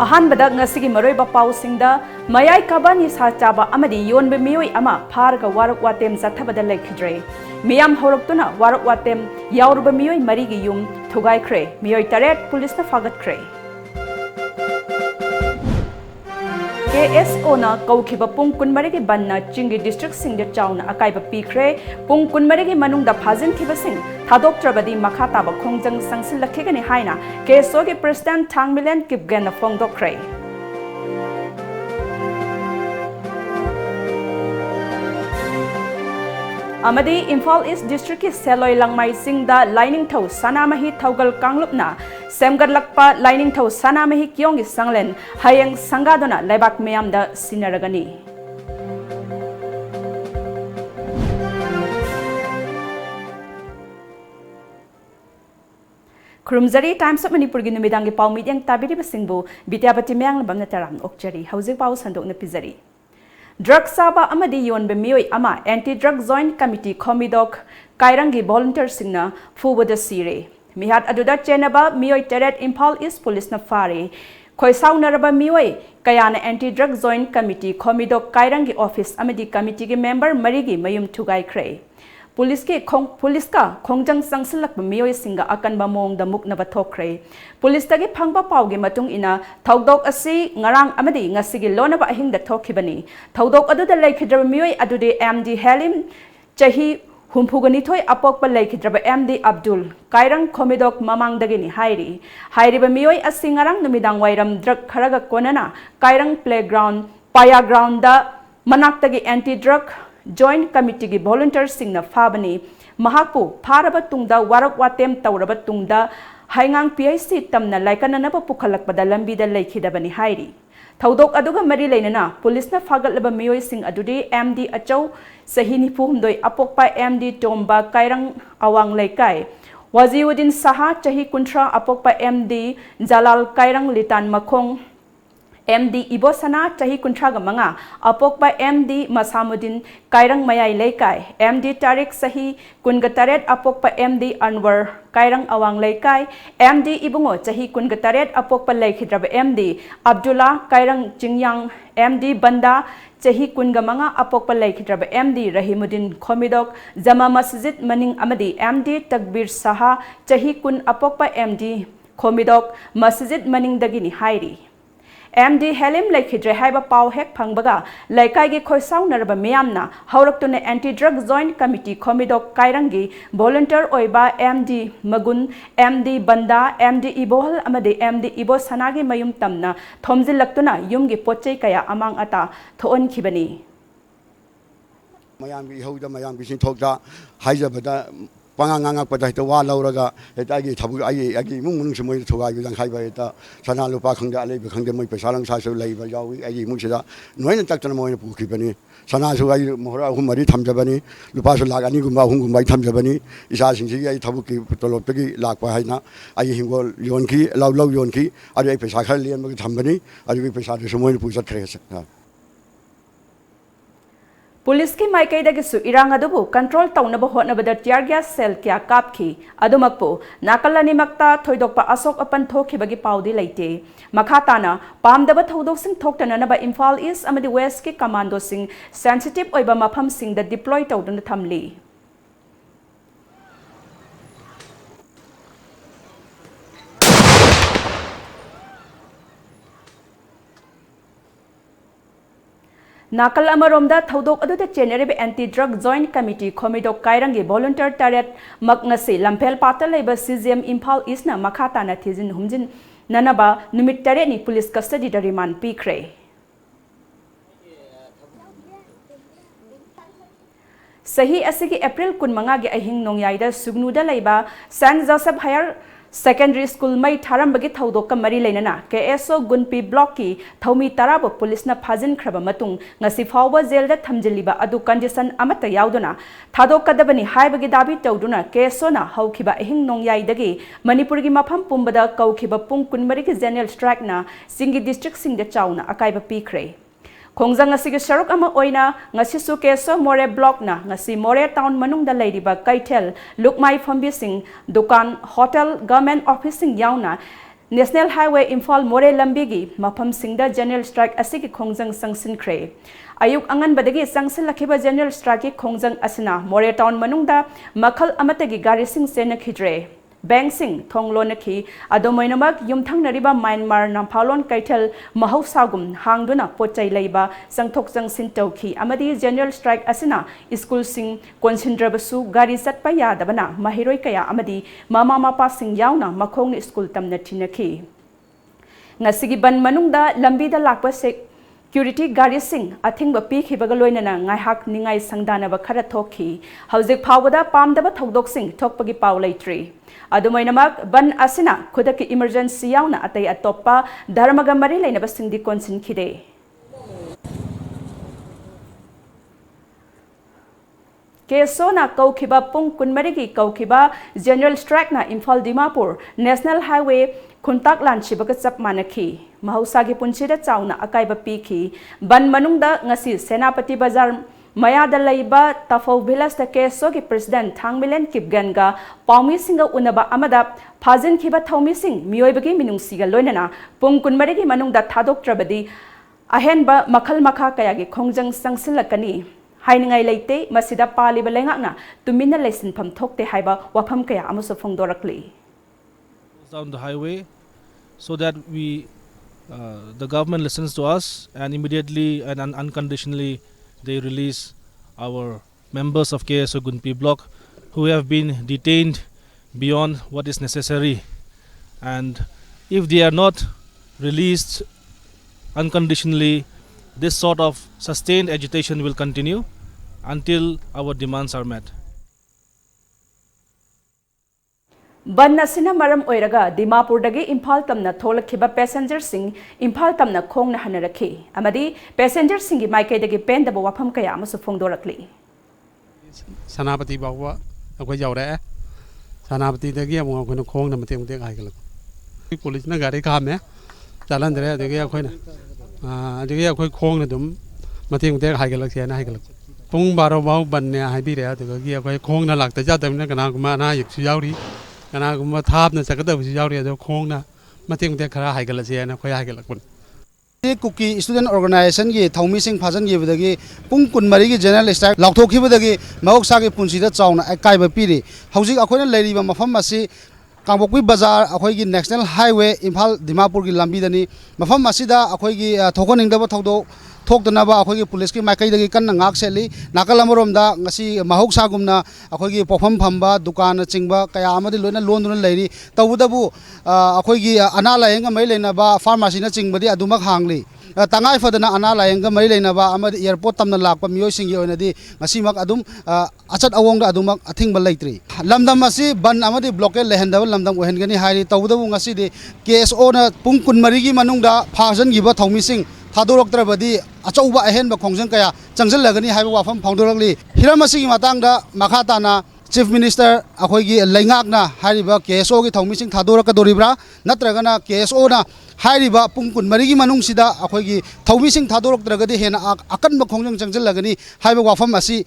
अहानबदा ngasi maroiba pausingda mayai kabani sa chaba amadi yonbe mioi ama pharga warak watem zathabada lekhidre miyam horoktuna warak watem yaurba mioi marigi yum thugai khre mioi taret police na fagat khre KSO na kaukiba pung kunmarigi banna chingi district singde chauna akaiba pikre pung kunmarigi manungda phajin thibasing thadok trabadi makha taba khongjang sangsil lakhigani haina KSO ge president Thangmilen Kipgen na phongdokre amadi Imphal East district ki Seloi Langmai singda lining thau sanamahi thaugal kanglupna semgarlakpa lining thau sanamahi kyongi sanglen hayang sangadona laibak meyamda sinaragani Krumzari Times of Manipur gi numidang gi pawmid yang tabiri basingbu bidyapati meyang labamna taram okchari hauzik paw sandok na pizari Drug Saba amadi yonbe mioi ama Anti-Drug Joint Committee Komidok Kairangi volunteer singna fuwada sire. Mihat aduda chenaba mioi teret Imphal East Police na fare. Khoisau naraba mioi kayana Anti-Drug Joint Committee Komidok Kairangi office amadi committee gi member marigi mayum thugai kre. Police ka khongjang sangsilak mioi singa akan bamong da mukna bathokre. Police tagi phangba pawgi matung ina thaudok asi ngarang amadi ngasigi lonaba ahing da thokhibani. Thaudok adu da laikhidraba mioi adu de MD Halim chahi humpugani thoi apokpa laikhidraba MD Abdul Kairang Komidok mamang dagini hairi ba mioi asi ngarang numidang wairam drug kharaga konana Kairang playground paya ground da manaktagi anti-drug Joint Committee gi volunteer singna fabani mahakpu pharaba tungda warak watem tawraba tungda haingang PIC tamna laikana ba pukhalakpada lambi da laikhidabani hairi thaudok aduga mari leinana police na fagalaba mioi sing adudi MD achau sahini phumdoi apokpa MD Tomba Kairang awang laikai Waziuddin Saha chahi kuntra apokpa MD Jalal Kairang litan makhong MD Ibosana chahi kuntraga manga apokpa MD Masamuddin Kairang mayai laikai MD Tariq sahi kungataret apokpa MD Anwar Kairang awang laikai MD Ibungo chahi kungataret apokpa laikhidraba MD Abdullah Kairang Jingyang MD Banda chahi kungamanga apokpa laikhidraba MD Rahimuddin Komidok Jama Masjid Maning amadi MD Takbir Saha chahi kun apokpa MD Komidok Masjid Maning dagini hairi MD Halim laikhidre haiba paw hek phangbaga laikai gi khoisau naraba miyamna hauраktune Anti-Drug Joint Committee Komidok Kairangi volunteer oiba MD Magun MD Banda MD Ibohal amade MD Ibo Sanagi mayum tamna thomjilaktuna yumgi pochei kaya amang ata thoon khibani mayam gi hauda mayam gi sinthokda haijabada Panganganga pada itu walau raga itu agi tabu agi mung semua itu thugai yang hai bai itu sana lupa khangda alai khangda mai pesalang sa so lai ba yawi agi mung sida noi nak tan moi pu ki bani sana so agi mohra hum mari tham jabani lupa so lagani gumba hum gumbai tham jabani isa sing si agi tabu ki tolop ki lak pa haina agi hingol yon ki lau yon ki agi pesa khal lian ma tham bani agi pesa so moi pu sat khre sa Police ki maikaidagisu irang adubu control taunaba hotnabada tear gas cell kya kapki adumakpo nakalani makta thoidokpa asok apan thokhibagi paudi leite makhatana pamdaba thodok sing thoktanana ba Imphal East amadi West ki commando sing sensitive oiba mapham sing da deploy tawduna thamli Nakal amaromda thaudok aduda cheneribe Anti-Drug Joint Committee Komidok Kairangi volunteer taret makngasi lampel pata leiba CGM Imphal East na makhata na thizin humjin nanaba numit tare ni police custody da remand pikre Sahi asigi April kun manga gi ahing nongyaida sugnuda leiba San Joseph Higher Secondary school mai tharambagi thaudok ka mari leinana KSO Gunpi block ki thomi tarabo police na phajin khraba matung ngasi fawba jail da thamjiliba adu condition amata yauduna thadok kadabani haibagi dabi tawduna KSO na hawkhiba ehing nongyai dagi Manipur gi mafam pumbada kaukhiba pung kunmari ki general strike na singi district sing da chauna akaiba pikre Khongjang asigi sharuk ama oina ngasi su KSO More block na ngasi More town manung da leidiba Kaitel Lukmai Fambi sing dukan hotel government office sing yauna National Highway Imphal More lambigi mafam sing da general strike asigi khongjang sangsin kre Ayuk angan badagi sangsin lakhiba general strike khongjang asina More town manung da makhal amatagi gari sing sena khidre Bang Sing Thonglonaki Adomoinamak Yumthang Nariba Myanmar Nampalon Kaitel Mahausagum Hangduna Pochai Leiba Sangthok Sang Sintoki Amadi General Strike Asina School Sing Konsindrabasu Gari Satpa Yadabana Mahiroi Kaya Amadi Mama Mapa Sing Yauna Makong School Tamna Tinaki Ngasigi Ban Manungda Lambida Lakpa Security Gari Sing Athingba Pikhibaga Loinana Ngaihak Ningai Sangdanaba Khara Thoki Hauzik Pawada Pamdaba Thodok Sing Thokpagi Paw Leitri Adumoinamak ban asina khudaki emergency yauna atai atoppa dharmaga mari leinaba singdi konsin khide KSO na kaukhiba pung kunmari gi kaukhiba general strike na Imphal Dimapur National Highway Khuntak lan chibaka chap manakhi mahausa gi punchida chauna akaiba pikhi ban manungda ngasi Senapati Bazar Mayada Laiba Tafau Vilas the KSO ki President Thangmilen Kipganga Paumi Singa Unaba Amada Phajin Khiba Thaumi Sing Mioibagi Minungsiga Loinana Pung Kunmarigi Manungda Thadok Trabadi Ahenba Makhal Makha Kayagi Khongjang Sangsilakani Hainingai Leite Masida Pali Balengana Tumina Lesin Pam Thokte Haiba Wapam Kaya Amuso Phongdorakli down the highway so that the government listens to us and immediately and unconditionally they release our members of KSO Gunpi block who have been detained beyond what is necessary, and if they are not released unconditionally, this sort of sustained agitation will continue until our demands are met. Ban asina maram oiraga Dimapur dagi Imphal tamna tholakhiba passenger sing Imphal tamna khongna hanarakhi amadi passenger singi maikai dagi pendaba wafam kaya amasu phongdorakli Sanapati bawa akoi jaure Sanapati dagi among akoi khongna mateng mateng haigalak police na gari khame chalan dare dagi akoi na dagi akoi khongna dum mateng mateng haigalak siana haigalak pung baro bau ban ne haibire dagi akoi khongna lakta jadamna kana kuma na yik yauri Kana kuma thap na sakada busi yauri ado khong na mateng te khara haigalase na khoi haigalakun Kuki student organization gi thaumi sing phajan gi badagi pung kunmari gi general strike lauthokhi badagi mahoksa gi punsida chauna akaiba piri hauji akoina leiriba mafam asi Kangpokpi Bazar akhoi gi national highway Imphal Dimapur gi lambi dani mafam asida akhoi gi thokoning daba thokdo thokdana akhoi gi police ki maikai dagi kan ngak seli nakalamorom da ngasi mahoksa gumna akhoi gi pofam phamba dukan chingba kaya amadi loina londuna leiri tawudabu akhoi gi ana layenga mai leina ba pharmacy na chingbadi adumak hangli tangai fadana ana layenga mai leina ba amadi airport tamna lakpa miyoi singi oinadi ngasi mak adum achat awongda adumak athingba leitri lamdam asi ban amadi blockade lehendaba lamdam ohengani hairi tawudabu ngasi de KSO na pung kunmari gi manungda phajan gi ba thaumi sing Thadoroktrabadi achauba ahenba khongjang kaya changjallagani haiba wafam phongdorakli hiramasi gi matangda makhatana Chief Minister akhoi gi laingakna hariba KSO gi thaumi sing thadorokadoribra natragana KSO na hariba pungkun marigi manung sida akhoi gi thaumi sing thadoroktragadi hena akanba khongjang changjallagani haiba wafam asi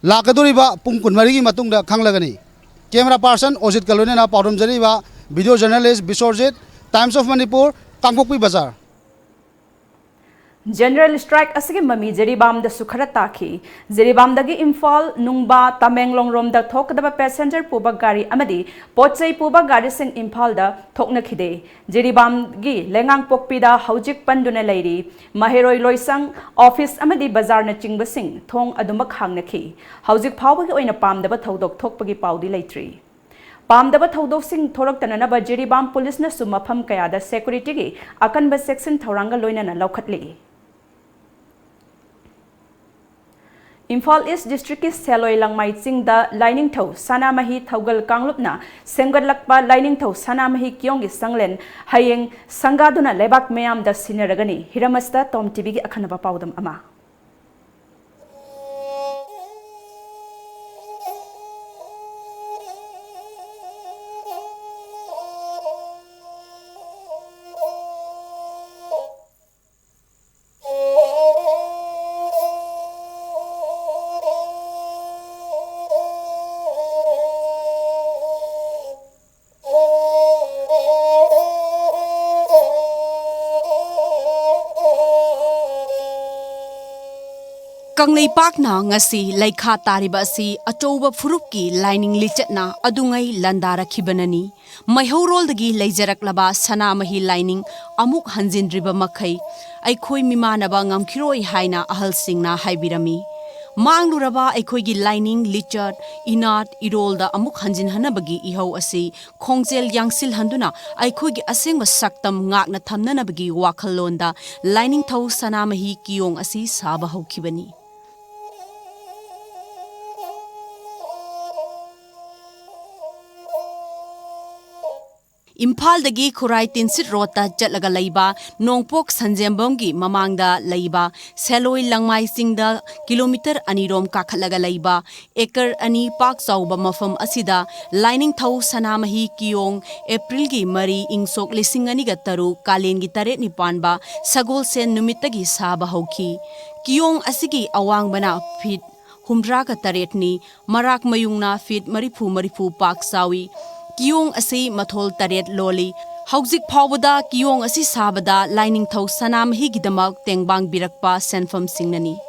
lakadoriba pungkun marigi matungda khanglagani Camera person Ojit Kalonena Paudum Jariba Video journalist Bisorjit Times of Manipur Kangpokpi Bazar General strike asige mami Jeribam da sukhara takhi Jeribam dagi Imphal Nungba Tamenglong rom da thokdaba passenger puba gari amadi pochai puba gari sing Imphal da thokna khide Jeribam gi lengang pokpi da haujik panduna leiri Mahiroi loisang office amadi bazar na chingba sing thong adumak hangna khi haujik phawba gi oina pamdaba thodok thokpagi paudi leitri Pamdaba thodok sing thorak tanana Jeribam police na sumafam kaya da security gi akanba section thoranga loina na laukhatli Imphal East District ki Seloi Langmai Chingda Lining Thau Sanamahi Thaugal Kanglupna Semgadlakpa Lining Thau Sanamahi Kyongi Sanglen Hayeng Sangaduna Lebak Mayam da Sinaragani Hiramasta Tom TV ki Akhanaba Paudam Ama Kanglei Pakna ngasi laikha tariba si atoba furupki lining lichatna adungai landara khibanani maihorol dagi leijarak laba sanamahi lining amuk hanjin riba makhai aikhoi mimanaba ngamkhiroi haina ahal singna haibirami mangluraba aikhoi gi lining lichat inat irolda amuk hanjin hanabagi ihau asi khongjel yangsil handuna aikhoi gi asengba saktam ngakna thamnanabagi wakhalonda lining thau sanamahi kiyong asi saba haukhibani Imphal dagi Khurai Tinsit Rota Chatlaga Laiba Nongpok Sanjembomgi Mamangda Laiba Seloi Langmai Singda Kilometer Anirom Kakhatlaga Laiba Ekar Ani Pak Chauba Mafam Asida Lining Thau Sanamahi Kiyong April gi Mari Ingsok Lising Aniga Taru Kalen gi Taret Nipanba Sagol Sen Numitagi Saba Hauki Kiyong Asigi Awang Bana Fit Humdraga Taretni Marak Mayungna Fit Marifu Pak Sawi Kiyong asi mathol taret loli hauzik phawda kiyong asi sabada lining thau sanamahi gidamak tengbang birakpa senfam singnani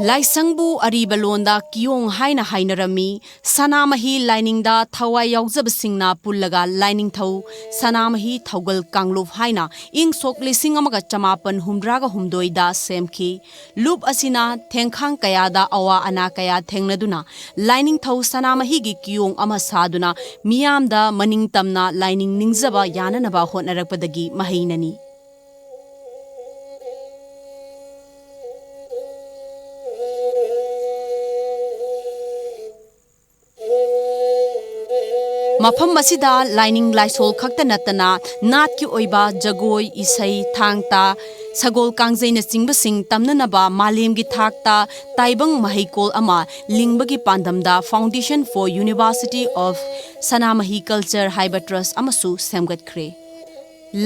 Laisangbu aribalonda kiyong haina hainarami sanamahi lining da thawai yaujab singna pullaga lining thau sanamahi thaugal kangluf haina ing sok lising amaga chamapan humdraga humdoida semki loop asina thengkhang kaya da awa ana kaya thengnaduna lining thau sanamahi gi kiyong ama saduna miyam da maning tamna lining ningjaba yananaba hotnarakpadagi maheinani Mafam masida lining laisol khakta natana nat ki oiba jagoi isai thangta sagol kangjai na chingba sing tamnanaba malem gi thakta taibang mahikol ama lingbagi pandamda Foundation for University of Sanamahi Culture Haiba Trust amasu semgatkhre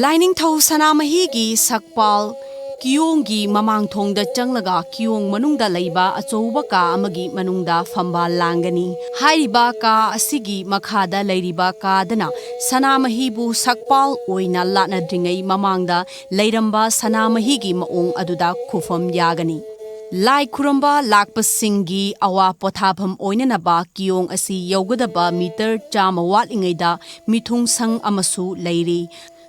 lining thau sanamahi gi sakpal Kiyong gi mamang thongda changlaga kiyong manungda laiba achouba ka amagi manungda famba langani hairiba ka asigi makhada lairiba ka dana sanamahi bu sakpal oina latna dringai mamangda lairamba sanamahi gi maong aduda khufam yagani Lai kuramba lakpasingi awa pothapham oinanaba kiyong asi yogadaba meter chama watingaida mithung sang amasu lairi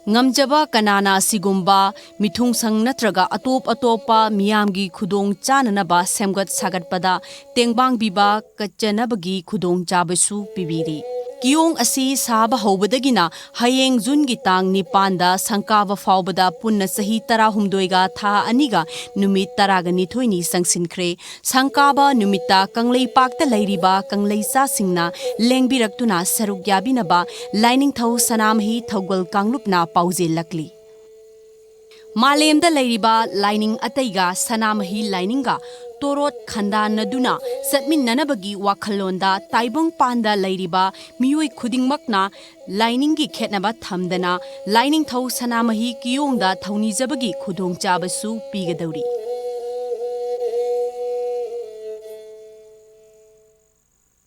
Ngamjaba kanana sigumba mithung sang natraga atopa miyamgi khudong chananaba semgat sagatpada tengbang biba kachanabagi khudong chabasu pibiri Kiyong asi saba hobadagina hayeng June gi tang nipanda sangkaba faubada punna sahi tara humdoiga tha aniga numit taraga nithoini sangsinkre sangkaba numita kanglei pakta lairiba kanglei sa singna lengbirak-tuna saruk yabinaba lining thau sanamahi thaugal kanglupna pauzel lakli Malemda lairiba lining ataiga sanamahi lininga Torot Khandan Naduna Satmin Nanabagi Wakhalonda Taibong Panda Lairiba Miui Kudingmakna Lining gi Khetnaba Thamdana Lining Thau Sanamahi Kiyongda Thauni Jabagi Khudong Chabasu Pigadauri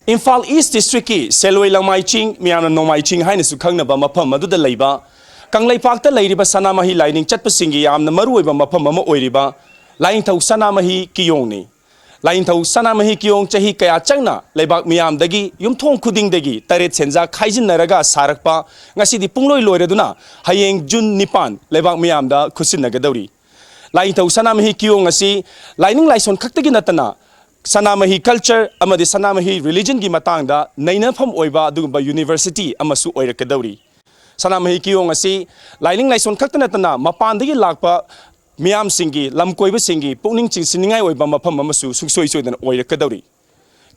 Imphal East District ki Seloi Langmai Ching Miana Nomai Ching haina su khangnaba mafam maduda leiba Kanglei Pakta lairiba sanamahi lining chatpasingi yamna maruoiba mafam ama oiriba Lain thau sanamahi kiyong ni. Lain thau sanamahi kiyong chahi kaya changna leibak miyam dagi yumthong khuding dagi taret senja khaijin naraga sarakpa ngasi di pungloi loireduna hayeng June nipan leibak miyam da khusin nagadawri. Lain thau sanamahi kiyong ngasi lining laison khaktagi natana sanamahi culture amadi sanamahi religion gi matangda nainafam oiba adugumba university amasu oirakadawri. Sanamahi kiyong ngasi lining laison khakta natana mapan dagi lakpa मियाम सिंगी लम कोइब सिंगी पुनिंग चिंसिनिंगाई ओइबा मफम अमसु सुक्सोइ सोइदन ओइरकदौरी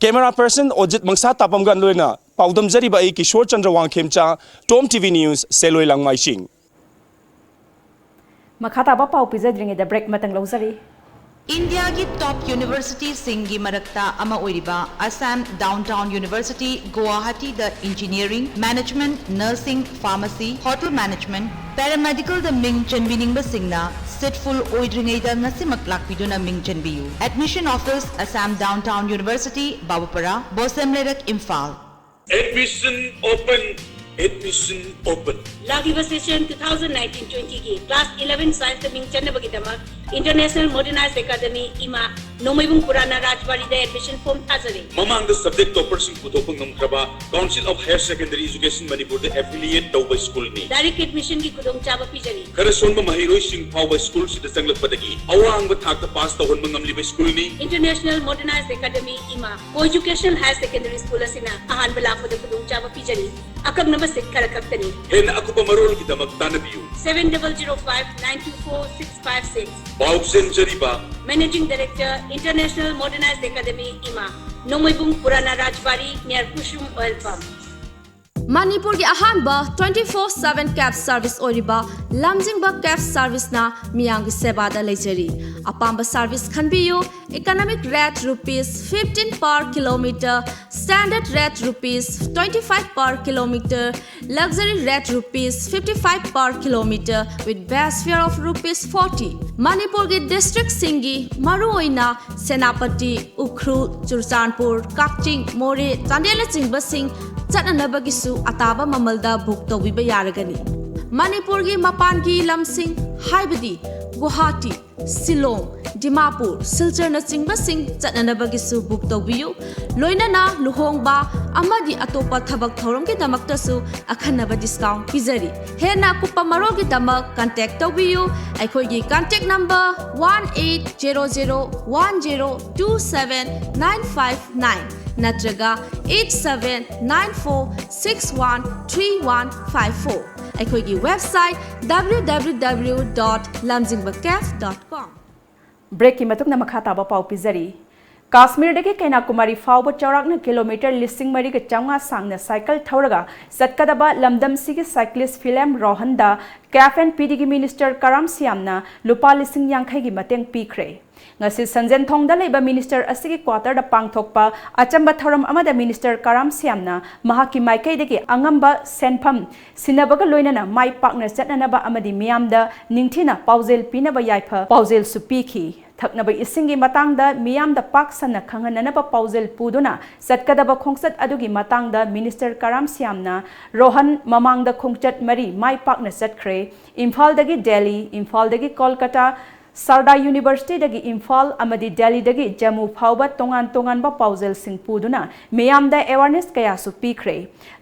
कैमरा पर्सन ओजित मंगसा तापम गन लोइना पाउदम जरिबा ए Kishore Chandra Wangkhemcha Tom TV news सेलोय लांगमाइसिंग मखाताबा पाउ पिजद्रिंगे द ब्रेक मतंग लौजरी इंडिया की टॉप यूनिवर्सिटी सिंगी मरक्ता अमा ओइरिबा असम डाउनटाउन यूनिवर्सिटी गुवाहाटी द engineering management nursing pharmacy hotel management paramedical द मिंग चनबिनिंग बसिंगना सीट फुल ओइद्रिंगै द नसिमक लाकपिदुना मिंग चनबियु admission office Assam downtown university Babupara बोसेमलेरक इम्फाल एडमिशन ओपन लागिबा सेशन 2019-20 की क्लास 11 साइंस मिंग चन्नबगिदमक international modernized academy Ima Nongmaibung Purana Rajbari दे एडमिशन फॉर्म थाजरे ममांग द सब्जेक्ट टॉपर सिंह पुथोपंग नमख्रबा council of higher secondary education Manipur द एफिलिएट तौबा स्कूल नि डायरेक्ट एडमिशन की खुदोंग चाबा पिजरी खरसोन महैरोय सिंह फावबा स्कूल सिद संगलपदगी अवांग थाक पास तौहन मंगमलिबा स्कूल नि इंटरनेशनल मॉडर्नाइज्ड एकेडमी इमा को एजुकेशन हायर सेकेंडरी स्कूल असिना अहान बलाफद खुदोंग चाबा पिजरी अकब नंबर से खरकतनी हेन अकुपा मरोल की दमक तानबियु 7005924656 बाउक्सेन जरीबा managing director international modernized academy Ima Nongmaibung Purana Rajbari near Kusum oil pump Manipur की अहानबा 24/7 कैब सर्विस ओरिबा लमजिंगबा कैब सर्विस ना मियांग सेवा दा लेजरी अपाम्बा सर्विस खनबियो economic rate ₹15 per kilometer standard rate ₹25 per kilometer luxury rate ₹55 per kilometer with base fare of ₹40 Manipur की डिस्ट्रिक्ट सिंगी मरुओइना सेनापति उखरु चुरचानपुर काकचिंग मोरे चांदेल चिंगबा सिंग चटनबगिसु अताबा ममलदा बुक तौबिबा यारगनी मणिपुर की मपान की लमसिंग हाइबदी गुवाहाटी सिलोंग डिमापुर सिलचर न चिंगबा सिंग चटनबगिसु बुक तौबियु लोइनना लुहोंगबा अमदि अतोपा थबक थौरम के दमक्तसु अखनबा डिस्काउंट पिजरी हेना कुपा मरो के दमक कांटेक्ट तौबियु अखोई की कांटेक्ट नंबर 1800102795 नत्रगा 8794613154 अखोई वेबसाइट www.lamjingbacaf.com ब्रेक की मतुक मखाताबा पाउ पिजरी काश्मीर दगे कन्याकुमारी फाउब चौराकना किलोमीटर 1,400 सांगना साइकिल थौरगा सत्कदबा लमदम सिगे साइक्लिस्ट फिल्म रोहनदा कैफ एंड पीडी मिनिस्टर कराम सियामना लुपा 50,000 की Matang पीख्रे ngasi sanjen thongda leiba minister asigi quarter da pangthokpa achamba thoram amada minister karam siamna mahaki maikai degi angamba senpham sinabaga loinana mai pakna chatnanaba amadi miyamda ningthina paujel pinaba yaifa paujel supiki thaknaba isingi matangda miyamda paksana khangananaba paujel puduna satkadaba khongsat adugi matangda minister karam siamna rohan mamangda khongchat mari mai pakna chatkhre imphal dagi delhi imphal dagi kolkata Sarda University dagi Imphal amadi Delhi dagi Jammu phauba tongan ba paujel sing puduna meyamda awareness kaya su pikre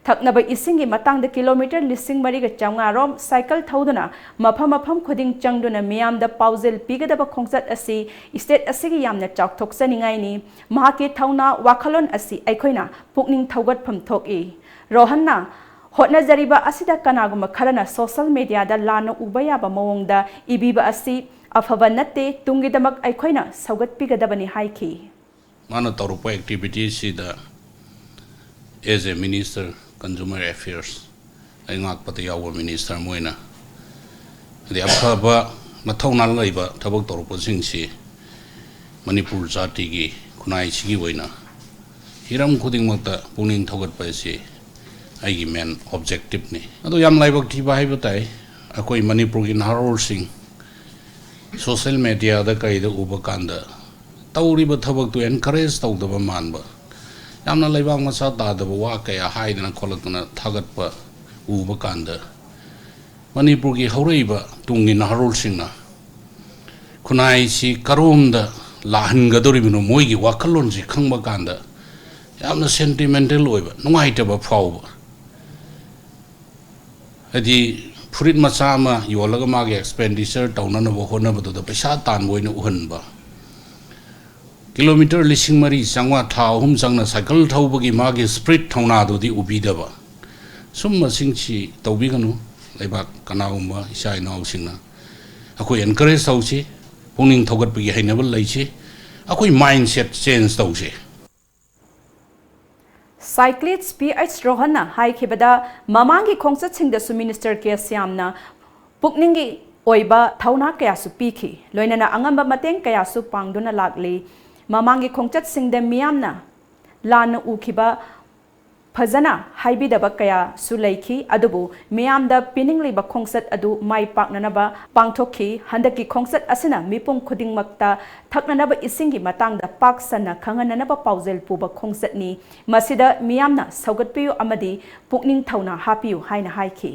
thaknaba isingi matangda kilometer 1,400 rom cycle thauduna mafam khuding changduna meyamda paujel pigadaba khongsat asi state asigi yamna chakthoksaningai ni mahaki thauna wakhalon asi aikhoina pukning thaugat pham thoki rohanna hotna jariba asida kanaguma kharana social media da lana ubaya ba mawongda ibiba asi अफब नते तुंगिदमक अखोइना Saugata पिगदबनी हाइखी मानो तौरप activity सिदा as a minister consumer affairs अङाकपत याव minister मोइना दे अफब मथौना लैबा थबक तौरप सिंगसी मणिपुर जाति की खुनाई सिगी ओइना हिरम खुदिंगमक्ता पुनिंग थौगत पैसे आइगी मेन ऑब्जेक्टिव ने अदो याम लाइबक थिबा हाइबताई अखोइ मणिपुर की नारोल सिंग सोशल मीडिया दा कई उब कांद तौरीब थबक तो एनकरेज तौदब मानब यामना लेबांग मसा तादब वा कया हाइदना खोलकना थागतप उब कांद मणिपुर की हौरैब तुंगी नहरोल सिंगना खुनाई सी करोमद लाहनगदोरिबिनो मोइगी वाखलोन सि खंगब कांद यामना सेंटिमेंटल ओइब नुंगाइतब फाउब अदि फुरित मचा योलग मागे एक्सपेंडिचर तौननब होनबद पैसा तानबोइन उहनब किलोमीटर 1,400 था 3 चंगना साइकिल थौबगी मागे स्प्रिट थौनादुदी उबीदब सुम मसिंगसी तौबिगनु लेबा कनागुम्बा इसा इनाउसिंगना अखोई एनकरेज तौसी पुनिंग थौगटपगी हैनबल लैछि अखोई माइंडसेट चेंज तौसे Cyclist PH Rohanna haikibada mamangi khongchatchingdasu Minister K Syamna pukningi oiba thauna kayasu pikhi loinana angamba mateng kayasu pangduna lakli mamangi khongchatchingde miyamna lana ukiba Fazana haibidaba kaya sulaiki adubu miyamda piningliba khongsat adu mai paknanaba pangthokhi handaki khongsat asina mipum khudingmakta thaknanaba isingi matangda paksana khangananaba paujel puba khongsat ni masida miyamna saugatpiyu amadi pukning thauna hapiyu haina haiki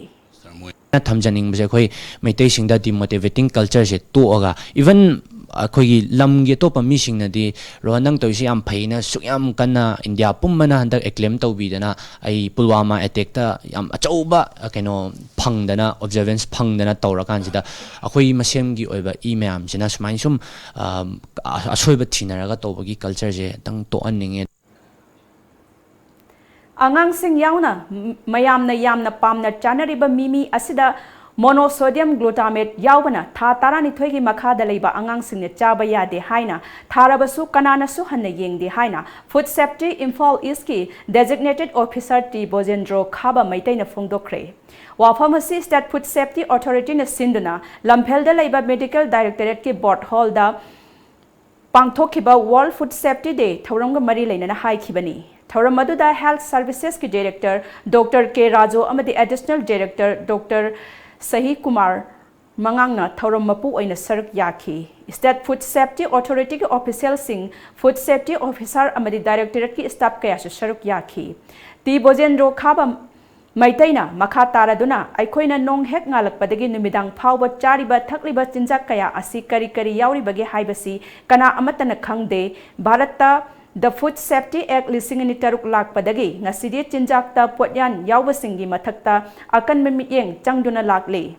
thamjaning bje khoi meitai singda demotivating culture je to oga even अखोगी लम गे तो पमीसिंग नदी रोहनंग तो याम फैना सुयाम कन्ना इंडिया पुम्मना हंदक एक्लेम तौबीदना आई पुलवामा अटैक ता याम अचौबा कनो फंगदना ऑब्जर्वेंस फंगदना तौरकानसिदा अखोई मसेमगी ओइबा ई मैम सिना सुमाइन सुम असोइबा थिनरगा तौबगी कल्चर जे तंग तो अनिंगे Angang sing yauna mayamna yamna pamna chanariba mimi asida monosodium glutamate yaubana tha tarani thoigi makhada leiba angang singne chaba yade haina tharabasu kanana su hanna yengde haina food safety Imphal East ki designated officer T Bojendro khaba maitaina phongdokre wa pharmacy state food safety authority na sinduna lamphelda leiba medical directorate ki board hall da pangthokiba world food safety day thoranga mari leinana haikibani Thoram Maduda Health Services ki Director Dr. K. Rajo amadi Additional Director Dr. Sahi Kumar Mangangna Thoram Mapu oina saruk yaki. State Food Safety Authority ki official sing Food Safety Officer amadi Directorate ki staff kaya su saruk yaki. Ti Bojendro khaba maitaina makha taraduna aikoina nong hek ngalakpadagi numidang phawba chariba thakliba chinjak kaya asi kari kari yauribagi haibasi kana amatana khangde Bharatta The Food Safety Act lisingani taruk lakpadagi ngasidi chinjakta potyan yaubasingi mathakta akan mimiyeng changduna lakli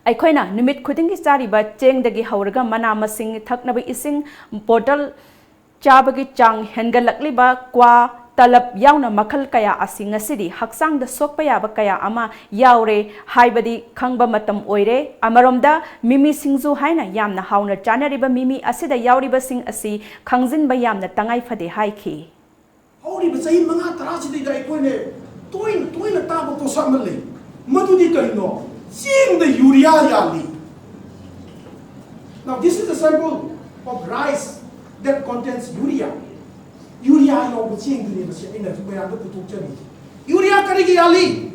Aikoina numit khudingi chariba chengdagi hauraga mana masing thaknabi ising bottle chabagi chang hengalakliba kwa talab yauna makhal kaya asi ngasidi haksang da sokpa yaba kaya ama yaure haibadi khangba matam oire amaromda mimi singzu haina yamna hauna chanariba mimi asida yauriba sing asi khangjinba yamna tangai phade haiki hauriba chai manga tarasidi da ikoine toina taba to samale madudi karino sing the urea yali now this is a sample of rice that contains urea Urea yang bercing tu ni masih ini tu bayar tu tutup jadi. Urea kari ki ali.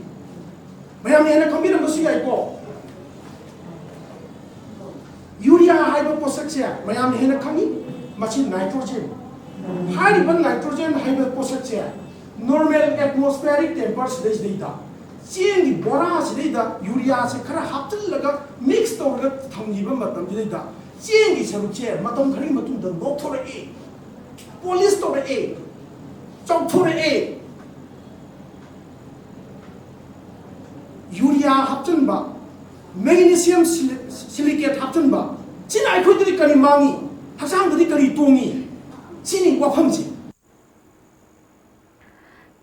Bayar ni ane kami nak masih aiko. Urea haiba posak sia. Bayar ni ane kami masih nitrogen. Haiba nitrogen haiba posak sia. Normal atmospheric temperature sedih sedih dah. Cing di bora sedih dah. Urea se kara haftel laga mix tu laga thamgi bam batam sedih dah. Cing di seru cia. Matam kari matum dah doktor A. Police to the A, Chok to the A. Urea hapten ba, magnesium silicate hapten ba. Cina aku itu di kali mangi, hasang itu di kali tungi. Cini wapam ci.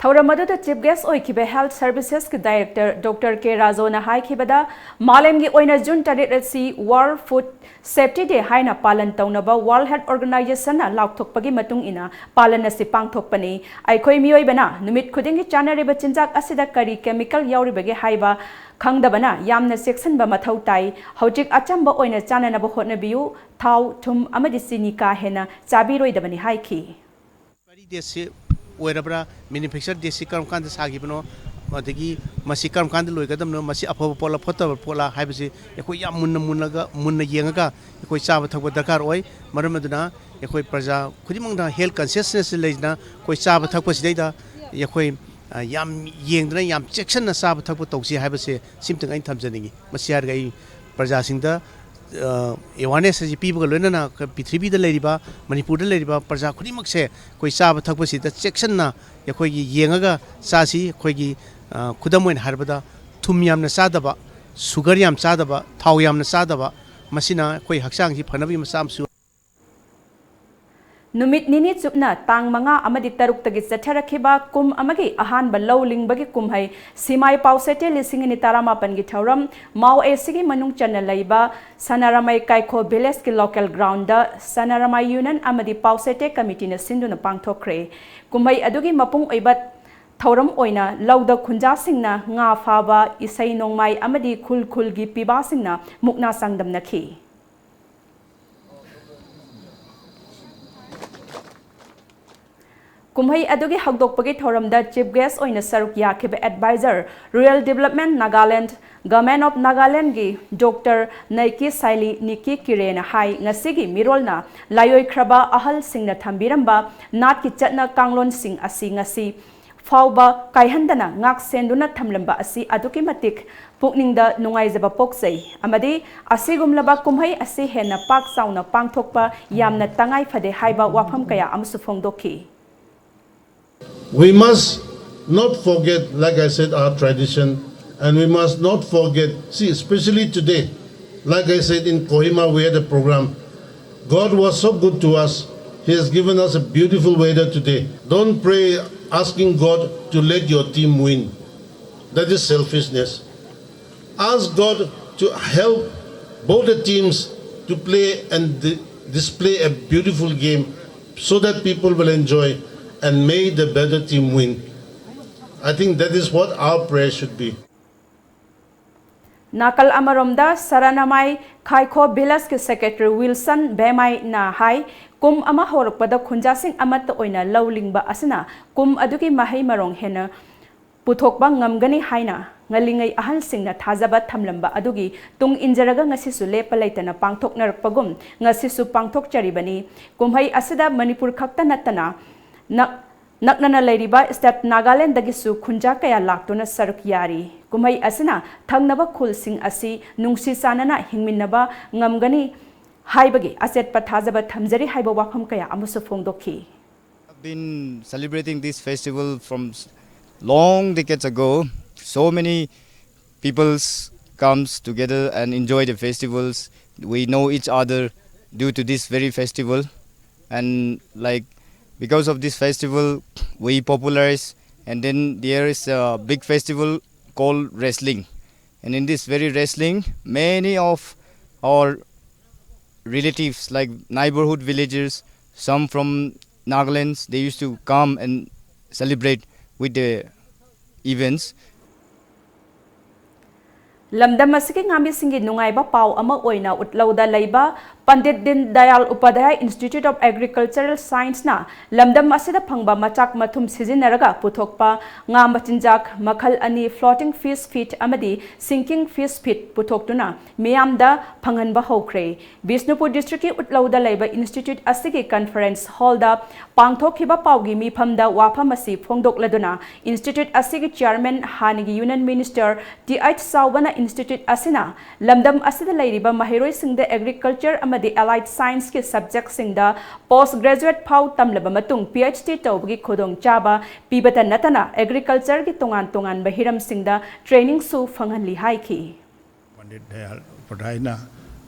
Thauramadu Chief Guest Oikibe Health Services ki Director Dr. K. Rajo na haikibada malemgi oina June 3 World Food Safety Day haina palan taunaba World Health Organization na laukthokpagi matung ina palan si pangthokpani aikhoi mioi bana numit khudingi chanariba chinjak asida kari chemical yauribagi haiba khangdabana yamna section ba mathau tai hojik achamba oina chananaba hotnabiu thau thum amadi sini ka hena chabiroi dabani haiki ओरब्रा manufacture देसी कर्म कांद सागिबनो अदगी मसी कर्म कांद लोइगदमनो मसी अफब पोला फतब पोला हाइबसी एखोय याम मुन्ना येंगा एखोय चाबा थकब दरकार ओय मरमदुना एखोय प्रजा खुदिमंगदा health consciousness लेजना कोई चाबा थकपसिदैदा एखोय याम येंगदना याम चेक्शन ना चाबा थकब तौसी हाइबसे सिमतंग आइन थमजनिगी मसी हारगै प्रजा सिंगदा awareness ji people loina na prithvi da leiriba manipur da leiriba praja khudimak se koi chaba thakpa si da section na yakoi gi yengaga sa si khoi gi khudamoin harbada thum yam na sadaba sugar yam sadaba thau yam na sadaba masina koi haksang ji phanabi masam su नुमित निनी चुपना तांग मंगा अमदि तरुक तगी चथरखिबा कुम अमगी अहानबा लौ लिंगबगी कुमहै सिमाई पाउसेटे लिसिंग नि तारामापन गी थौरम Maui एसिगी मनुंग चन्ना लैबा सनारामाई काइखो village की local ground दा सनारामाई union अमदि पाउसेटे committee न सिंधुना पांगथोखरे कुमहै अदुगी मपुंग ओइबा थौरम ओइना लौदा खुंजासिंगना nga फाबा इसै नोंमाई अमदि खुल खुलगी पिबासिंगना मुकना सांगदमनखि कुम्है अदुगी हगदोकपगी थौरमदा चीफ गेस्ट ओइना सरुक याखिबा adviser rural development Nagaland government of Nagaland की डॉक्टर नैकी साइली निकी किरेन हाई ngasiगी मिरोलना लायोइख्रबा अहल सिंगना थंबिरंबा नाट की चटना कांगलोन सिंग असि ngasi फाउबा कायहंदना ngak senduna thamlamba asi aduki matik pukningda nungaijaba poksai amadi asigumlaba kumhai asi hena pak sauna pangthokpa yamna tangai phade haiba wafam kaya amsu phongdokhi. We must not forget, like I said, our tradition, and we must not forget, see, especially today, like I said, in Kohima we had a program. God was so good to us. He has given us a beautiful weather today. Don't pray asking God to let your team win. That is selfishness. Ask God to help both the teams to play and display a beautiful game so that people will enjoy and may the better team win. I think that is what our prayer should be. Nakal amaromda Saranamai Kaiko Bilas ke Secretary Wilson Bemai na hai kum ama horokpada khunjasing amat oina lawlingba asina kum aduki mahai marong hena puthokba ngamgani haina ngalingai ahal singna thajaba thamlamba adugi tung injaraga ngasisu lepa leitana pangthoknarakpagum ngasisu pangthokcharibani kumhai asida Manipur khakta natana naknana leiriba state Nagaland dagisu khunja kaya laktuna saruk yari kumhai asina thangnaba khulsing asi nungsi sanana hingminnaba ngamgani haibagi aset pathajaba thamjari haiba wafam kaya amusu phongdokhi. I've been celebrating this festival from long decades ago. So many people comes together and enjoy the festivals. We know each other due to this very festival, and like because of this festival we popularize, and then there is a big festival called wrestling, and in this very wrestling many of our relatives like neighborhood villagers, some from Nagaland, they used to come and celebrate with the events. Lamdam asiki ngambi singi nungaiba pau ama oina utlauda laiba Pandit Din Dayal Upadhyay Institute of Agricultural Science na lamdam asida phangba machak mathum sizinaraga puthokpa nga machinjak makhal ani floating fish feed amadi sinking fish feed puthoktuna miyamda phanghanba hokre. Bisnupur district ki utlauda laiba institute asigi conference hall da pangthokhiba paugi mifamda wafam asi phongdokladuna institute asigi chairman hanigi union minister T.H. Saubana institute asina lamdam asida lairiba mahiroi singda agriculture the allied science ke subject singda postgraduate phau tamlaba matung PhD tawgi khodong chaba pibata natana agriculture ki tongan tongan bahiram singda training su phanghanli haiki. Pandit Dayal Upadhyay na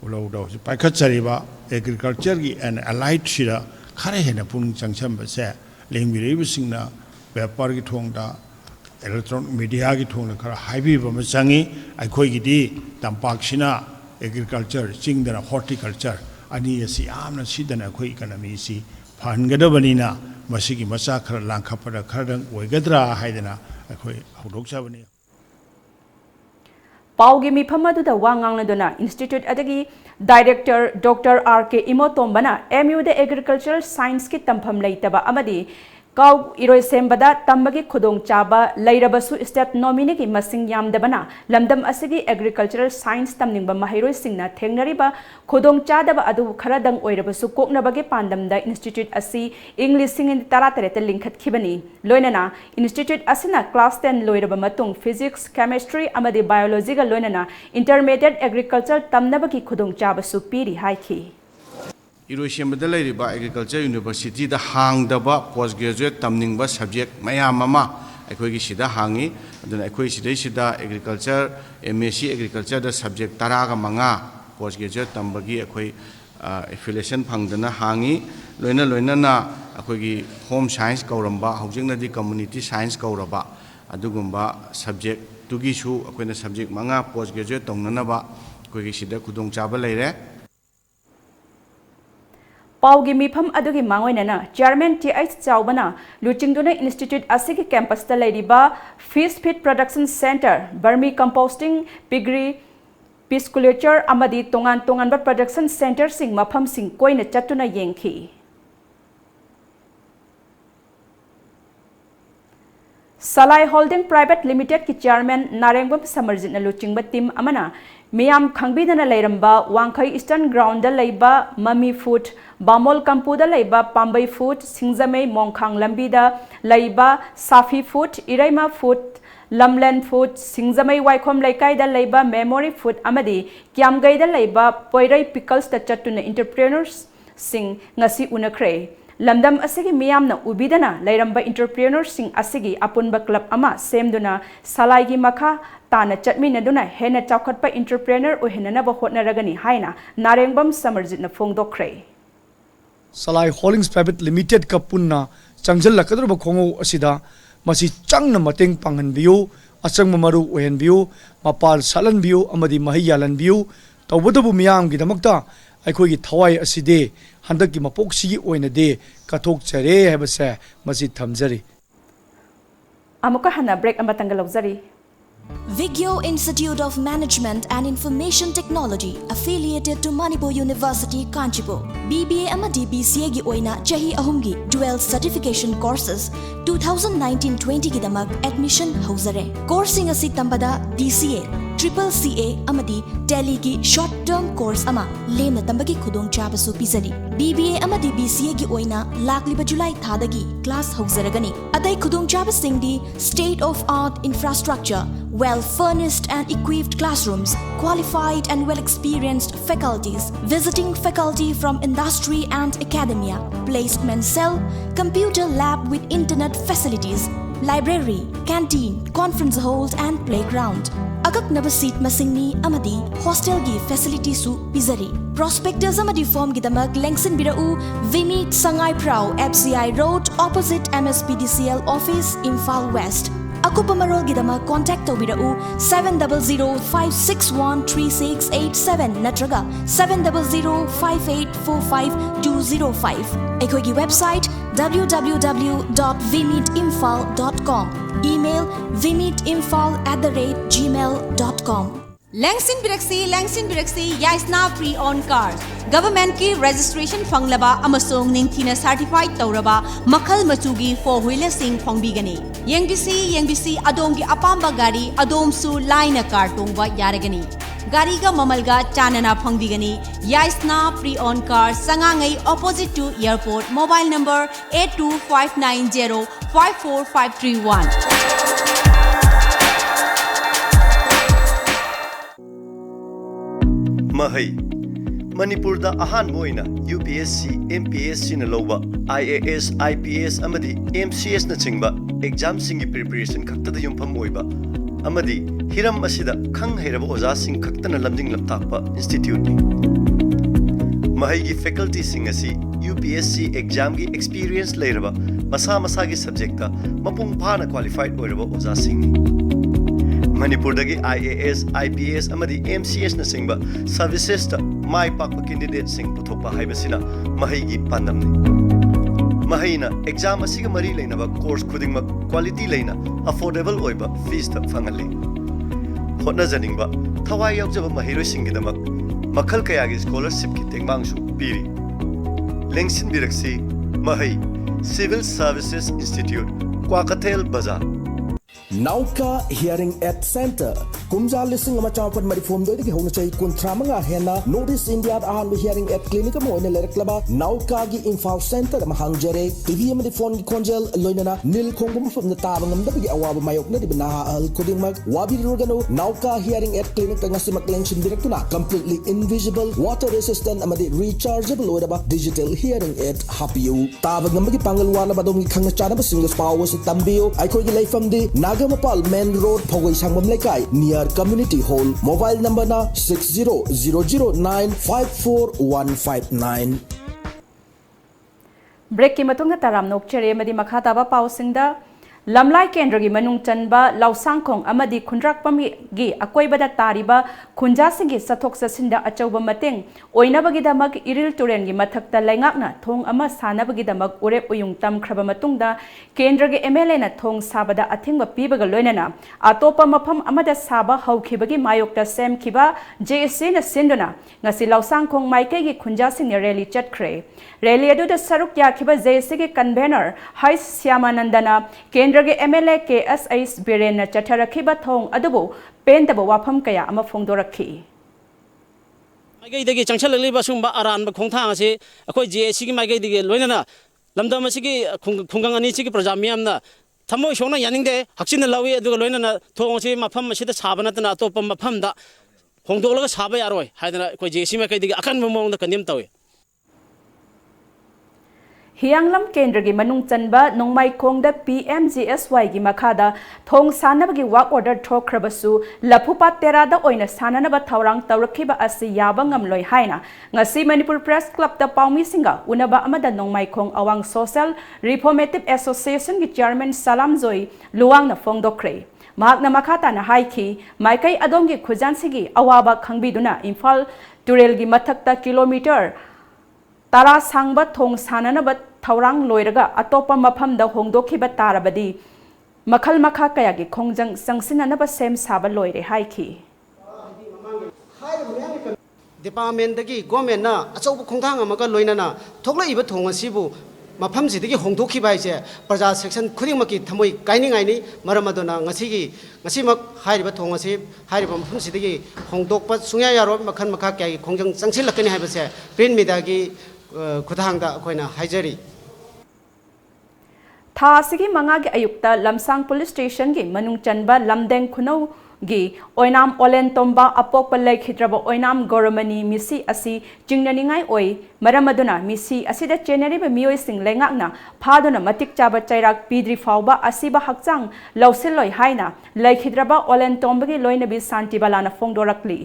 ulauda paikhatchariba agriculture ki and allied shira khare hena pung changcham ba se lengmiri singna vyapar ki thongda electronic media ki thongna khara haibi ba changi aikoi gi di tampak sina agriculture chingdana horticulture ani asi amna sidana khoi economy si phangadabani masigi macha khara langkhapada kharadang oigadra haidana akhoi hodokchabani. Paugi miphamadu da wangangladuna institute adagi director Dr. R.K. Imotombana MU the agricultural science ki tampham leitaba amadi Kau iroi sembada tambagi khudong chaba lairabasu step nominee ki masing yamdabana lamdam asigi agricultural science tamningba mahiroi singna thengnariba khudong chadaba adu kharadang oirabasu koknabagi pandamda institute asi English singin taratareta linkhat khibani loinana institute asina class 10 loiraba matung physics chemistry amadi biology ga loinana intermediate agriculture tamnabagi khudong chabasu piri haiki. Iroshimada leiriba agriculture university da hangdaba postgraduate tamningba subject mayam ama akhoi sida hangi aduna akhoi sida agriculture MSc agriculture da subject taraga manga postgraduate tambagi akhoi affiliation phangdana hangi loina akhoi home science kauramba hojingna community science kauraba adugumba subject tugi su akoina subject manga post graduate tongnanaba akhoi sida khudong chaba leire Paugi mifam adugi mangoinana Chairman TH Chaubana Luchingduna Institute asigi campus ta leiriba Fish Feed Production Center Vermi Composting Piggery Pisciculture amadi tongan ba production center sing mafam sing koina chatuna yengki Salai Holding Private Limited ki Chairman Narengbam Samarjit na luchingba team amana Miyam Khangbidana Leiramba Wangkhai Eastern Ground da Leiba Mami Food Bamol Kampu da Leiba Pambai Food Singzamei Mongkhang Lambi da Leiba Safi Food Iraima Food Lamland Food Singzamei Waikhom Laikai da Leiba Memory Food amadi Kiamgai da Leiba Poirai Pickles da Chatuna Entrepreneurs Sing ngasi unakre Lamdam asigi miyamna ubidana Leiramba Entrepreneurs Sing asigi apunba club ama semduna Salai gi makha Tana Chatminaduna Hena Chakotpa entrepreneur o Henana Hotnaragani Haina Narengbam Samarjit na Fongdokre Salai Holdings Private Limited Kapunna Changjal Lakadruba Kongo Asida Masi Changna Mateng Pangan View Asang Mamaru Ohen View Mapal Salan View Amadi Mahiyalan View Tawadabu Miyam Gidamakta Aikogi Thawai Aside Handaki Mapoksi Oinade Katok Chare Habase Masi Thamjari Amuka Hana break Amatangalozari Vigyo Institute of Management and Information Technology affiliated to Manipur University, Kanchipur. BBA amadi BCA gi oina chahi ahumgi dual certification courses 2019-20 gi damak admission hauzare. Coursing asi tambada DCA, Triple CA amadi Tally gi short term course ama lemna tambagi khudong chabasu pizari. BBA amadi BCA gi oina lakliba July thadagi class hauzaragani. Atai khudong chabasing di state of art infrastructure, well furnished and equipped classrooms, qualified and well experienced faculties, visiting faculty from industry and academia, placement cell, computer lab with internet facilities, library, canteen, conference hall and playground. Agak naba seat masingni amadi hostel gi facility su pizari. Prospectors amadi form gidamak lengsin birau Vimit Sangai Prau FCI Road opposite MSPDCL office Imphal West. Akupa Marol Gidama contact Tobirau 700-561-3687 Natraga 700-5845-205. Ekogi website www.vimitinfal.com. Email vimitinfal@gmail.com. Langsin Biraksi Yaisna pre-on cars. Government ki registration fanglaba amasong ningthina certified tauraba makhal machugi four-wheeler sing phongbigani. Yengbisi adom gi apamba gari adom su line car tongba yaragani. Gari ga mamalga chanana phongbigani. Yaisna pre-on cars sangangai opposite to airport. Mobile number 82590 54531. Mahai Manipur da ahan moina UPSC MPSC na loba IAS IPS amadi MCS na chingba exam singi preparation khakta da yumpham oiba amadi hiram asida khang heiraba oja sing khakta na lamjing lamtakpa institute ni mahai gi faculty sing asi UPSC exam gi experience leiraba masa gi subject ta mapung phana qualified oiraba oja sing Manipur dagi IAS, IPS amadi MCS na singba services ta mai pakpa candidate sing puthokpa haibasina mahai gi pandamni mahai na exam asiga mari leina ba course khudingma quality leina affordable oiba fees ta fangali hotna janingba thawai yaujaba mahiroi singidamak makhal kaya gi scholarship ki tengmangsu piri lengsin biraksi mahai Civil Services Institute Kwakathel Bazaar Nauka Hearing Aid Center Kumja listing ama chawpat marifom do digi hona chai kontramanga hena Notice India ahan hearing aid clinic mo ine lereklaba Nauka gi Imphal Center ma hangjare TV ma di phone gi konjel loinana nil khongum fam na tabang am dagi awaba mayok na di bina al koding mag wabi rogano Nauka Hearing Aid Clinic nga simak lengsin direktuna completely invisible water resistant ama di rechargeable oida digital hearing aid hapiu tabang am gi pangal wala badong gi khangna chana ba single power si tambio ai khoi gi leifam di Nagamapal Main Road Phogoi Sangmam Lekai near Community Hall. Mobile number na 6000954159. Break ki matungna taram nokchere amadi makha taba pausingda lamlai kendra gi manung chanba lausangkhong amadi khunrak pami gi akoibada tariba khunja singi sathok sasinda achauba mateng oinabagi damak iril turen gi mathakta laingakna thong ama sanabagi damak urep uyung tam khraba matungda kendra gi MLA na thong sabada athingba pibaga loinana atopa mafam amada saba haukibagi mayokta sem khiba JSC na sinduna ngasi lausangkhong maikai gi khunja sing rally chatkhre rally adu da saruk yakhiba JSC gi convener Hai Syamanandana Kendra MLA KSS Biren Chatarakhiba Thong Adubu Pentaba Wapam Kaya Ama Fongdorakhi. Magai Changchal Sumba Aran Kongtang, a JSC Magai Luena, Lamdamasiki Kungangani Projamiamna, Tamo Shona Yaninde, Haksina Lawi, Luena, Tonsi, Mapam, Shita Sabanatana, Topam Mapamda, Hongdola Sabayaroi, Hadana, JSC Makai, Akan Mumon the Kanimtawi. Hianglam Kendra gi manung chanba nongmai khongda PMGSY gi makhada thong sanabagi work order thokrabasu lapupa terada oina sananaba thaurang tawrakhiba asi yaba ngamloi haina ngasi Manipur Press Club ta paumi singa unaba amada nongmai khong awang Social Reformative Association gi chairman Salam Zoi luwang na fongdokre mahakna makhata na haiki maikai adongi khujansigi awaba khangbiduna Imphal Turel gi mathakta kilometer Tara sangba thong sananaba thaurang loiraga atopa mafamda hongdokhiba tarabadi makhal makha kaya gi khongjang sangsinanaba sem saba loire haiki department dagi government na achau khongthang amaga loinana thokla iba thong asibu mafam sidagi hongdokhi bai se praja section khuding maki thamoi kaini ngaini maramadona ngasi mak hairiba thong asi hairiba mafam sidagi hongdokpa sungya yaro makhan makha kya gi khongjang changsil lakani haiba se print media gi khudangda koina haijari Tha sigi mangagi ayukta Lamsang Police Station gi manung chanba lamdeng khunau gi oinam olen tomba apok palai khitraba oinam goromani misi asi chingnaningai oi maramaduna misi asida cheneri ba mioi sing lengakna phaduna matik chaba chairak pidri fauba asiba hakchang lausiloi haina lai khitraba olen tomba gi loina bi santi balana fongdorakli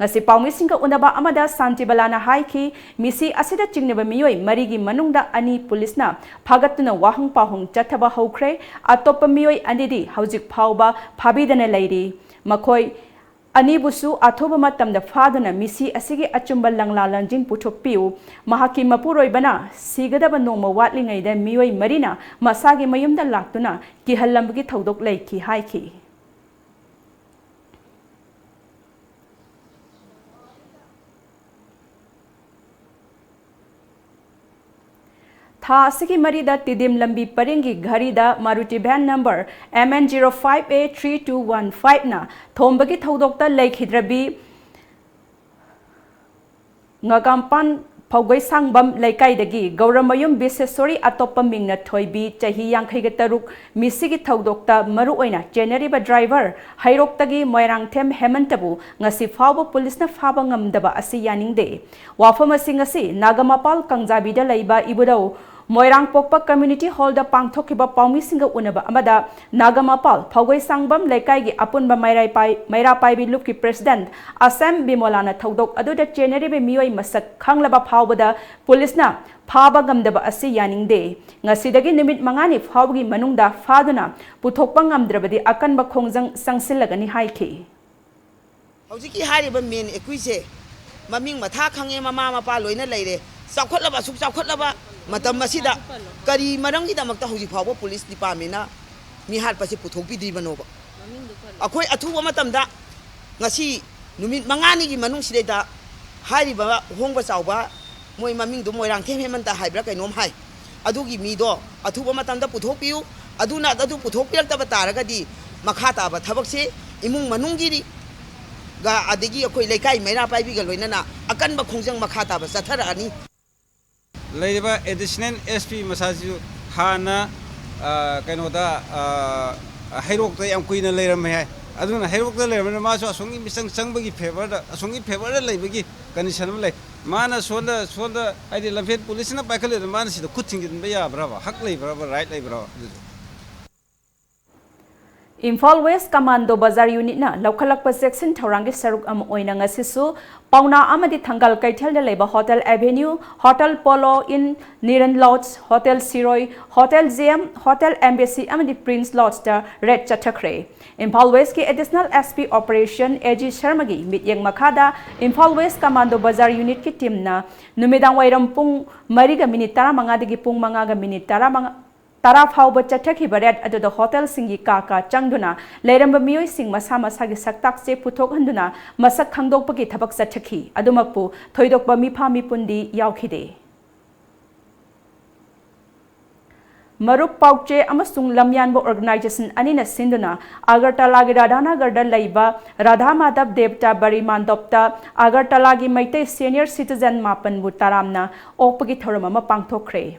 ngasi paumi singa unaba amada santi balana haiki misi asida chingneba mioi marigi manungda ani police na phagatuna wahang pahong chathaba hokre atopa mioi anidi haujik phauba phabidana lairi Makoi Anibusu athoba matamda faduna misi asigi achumba langla langjing puthokpiu mahaki mapuroi bana sigadaba nongma watlingaida mioi marina masagi mayumda laktuna kihallambagi thodok leiki haiki Tha sigi marida tidim lambi paringi gharida Maruti van number MN05A3215 na thombagi thodokta leikhidrabi ngagampan Pogoi sangbam laikai Gauramayum Bisesori atopa mingna thoibi chahi yangkhaiga taruk misigi thodokta maru oina generiba driver hairoktagi moirangthem hemantabu ngasi fawba police na faba ngamdaba asi yaningde wafam asi ngasi nagamapal kangjabida laiba ibudau Moirang Pokpa Community Hall da pangthokiba paumi singa unaba amada Nagamapal Phogoi sangbam laikai gi apunba maira pai bi lupki president Assam Bimolana thodok aduda cheneri be mioi masak khanglaba phawbada police na phaba gamdaba asi yaningde ngasidagi nimit mangani phawgi manungda faduna puthokpa ngamdrabadi akanba khongjang sangsilagani haiki Hojiki hariba men ekuise maming matha khange mama mapa loina leire sakhotlaba suk sakhotlaba matam masida kari marangi damakta hoji phawbo police department na mi har pasi puthokpi di banoba akhoi athuwa matamda ngasi numit mangani gi manung sideda hariba hongba chawba moi maming do moirang themen ta haibra kainom hai adugi mi do athuwa matamda puthokpiu aduna adu puthokpirta bataraga di makhata ba thabakse imung manungi ga adigi akhoi lekai maira pai bi ga loinana akan ba khongjang makhata ba sathara ani Ladiba additional SP Masaju Hana Kanoda Herok the Amquina later may I don't know Herok the Lemon Maso Songi Missing Sangbagi favor, Songi favor like condition like Mana Soda I did love it police in a backlet the man is the cutting in Baya Brava, Huckley Brava, right like Brava. Imphal West Commando Bazar Unit na Laukalakpa Section Taurangi Saruk Oina ngasisu Pauna Amadi Thangal Kaitel de Leba Hotel Avenue, Hotel Polo in Niran Lodge, Hotel Siroi, Hotel ZM, Hotel Embassy Amadi Prince Lodge da Red Chatakre. Imphal West ki Additional SP Operation AG Sharmagi Mityang Makada Imphal West Commando Bazar Unit ki team na Numidang Wairam Pung Mariga Minitara Mangadigi Pung Mangaga Minitara Tara Fauba Chataki Baret at the Hotel Singi Kaka Changduna, Leramba Mio Sing Masama Sagi Saktak Se Putok Handuna, Masak Kangdok Paki Tabak Sataki, Adumapu, Toidok Bamipa Mipundi Yaukide. Marup Pauche Amasung Lamyanbo Organization Anina Sinduna, Agartalagi Radhana Garda Laiba, Radha Madab Devta Bariman Dopta, Agartalagi Maite Senior Citizen Mapan Mutaramna, Opagi Thoramama Pangtokre.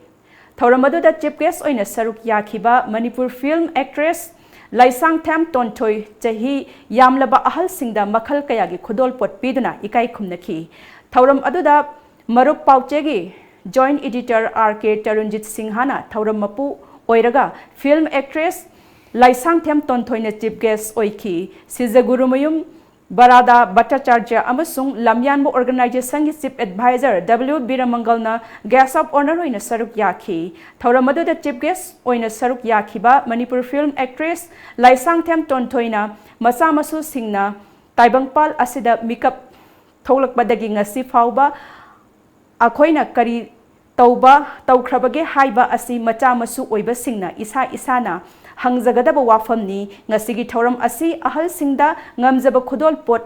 Thauramadu chief guest oina saruk yakhiba Manipur film actress Laisang Tham Tontoi chahi yamlaba ahal singda makhal kayagi khudol pot piduna ikai khumnaki. Thauram aduda Marup Pauchegi joint editor RK Tarunjit Singhana Thauram mapu oiraga film actress Laisang Tham Tontoi na chief guest oiki Sizagurumayum Barada Bhattacharya amasung Lamyanbo Organization ki Chief Advisor W. Biramangal na guest of honor oina saruk yakhi. Thauramadu da chief guest oina saruk yakhiba Manipur film actress Laisang Tham Tontoi na masa masu singna Taibangpal asida makeup tholakbadagi ngasi fauba akhoina kari tauba taukrabage haiba asi macha masu oiba singna isa isana Hangzagadaba wafamni ngasigi thoram asi ahal singda ngamjaba khudol pot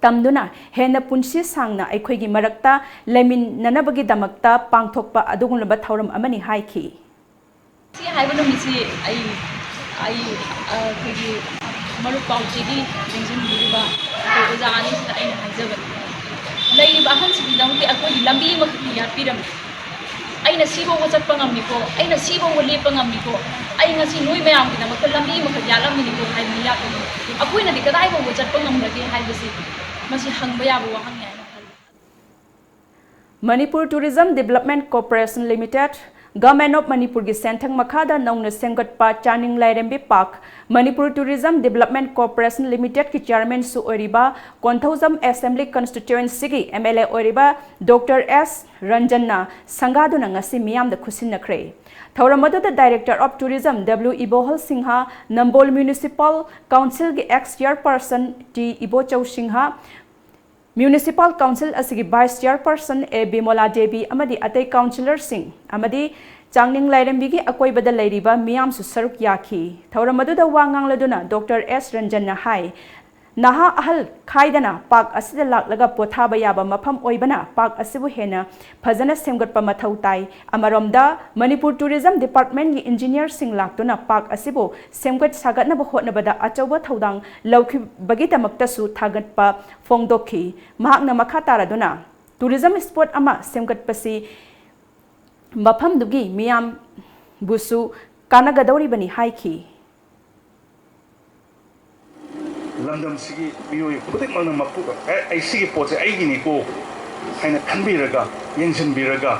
tamduna hena punsi sangna aikhoigi marakta lemin nanabagi damakta pangthokpa adugunlaba thoram amani haiki si haibano misi ai khigi Marup Pauchegi jingsin biriba ko jani sida aina haijaba lei ba han sigi damki akoi lambi makhi yapiram aina sibo wajat pangamiko aina sibo wali pangamiko ai ngasi noi mayam ki namak lambi makha yalam ni ko hai miya ko akoi na dikadai bo wajat pangamrage hai basi masi hangba ya bo hang ya Manipur Tourism Development Corporation Limited Government of Manipur gi Senthang Makhada Nauna Semgatpa Chaning Lairembi Park Manipur Tourism Development Corporation Limited ki Chairman Su Oriba Konthauzam Assembly Constituency gi MLA Oriba Dr. S. Ranjanna Sangaduna ngasi miyam da khusinakre Thauramadu the Director of Tourism W. Ibohal Singha Nambol Municipal Council gi ex-chairperson T. Ibochau Singha Municipal Council asigi Vice Chairperson A. Bimola Devi amadi atay councillor sing amadi Changning Lairembi gi akoibada lairiba miyam su saruk yakhi Thauramadu da wangang laduna Dr. S. Ranjanna hai Naha ahal khaidana park asida laklaga pothaba yaba mafam oibana park asibu hena phajana semgatpa mathau tai amaromda Manipur Tourism Department gi engineer sing laktuna park asibu semgat sagatna ba hotnabada achauba thodang lauki bagi tamakta su thagatpa fongdokhi mahakna makha taraduna tourism spot ama semgatpasi mafam dugi miyam busu kanagadori bani haiki London Sigi, you put it on the Mapuka. I see ports, I go, and a Canbiraga, Yensin Biraga,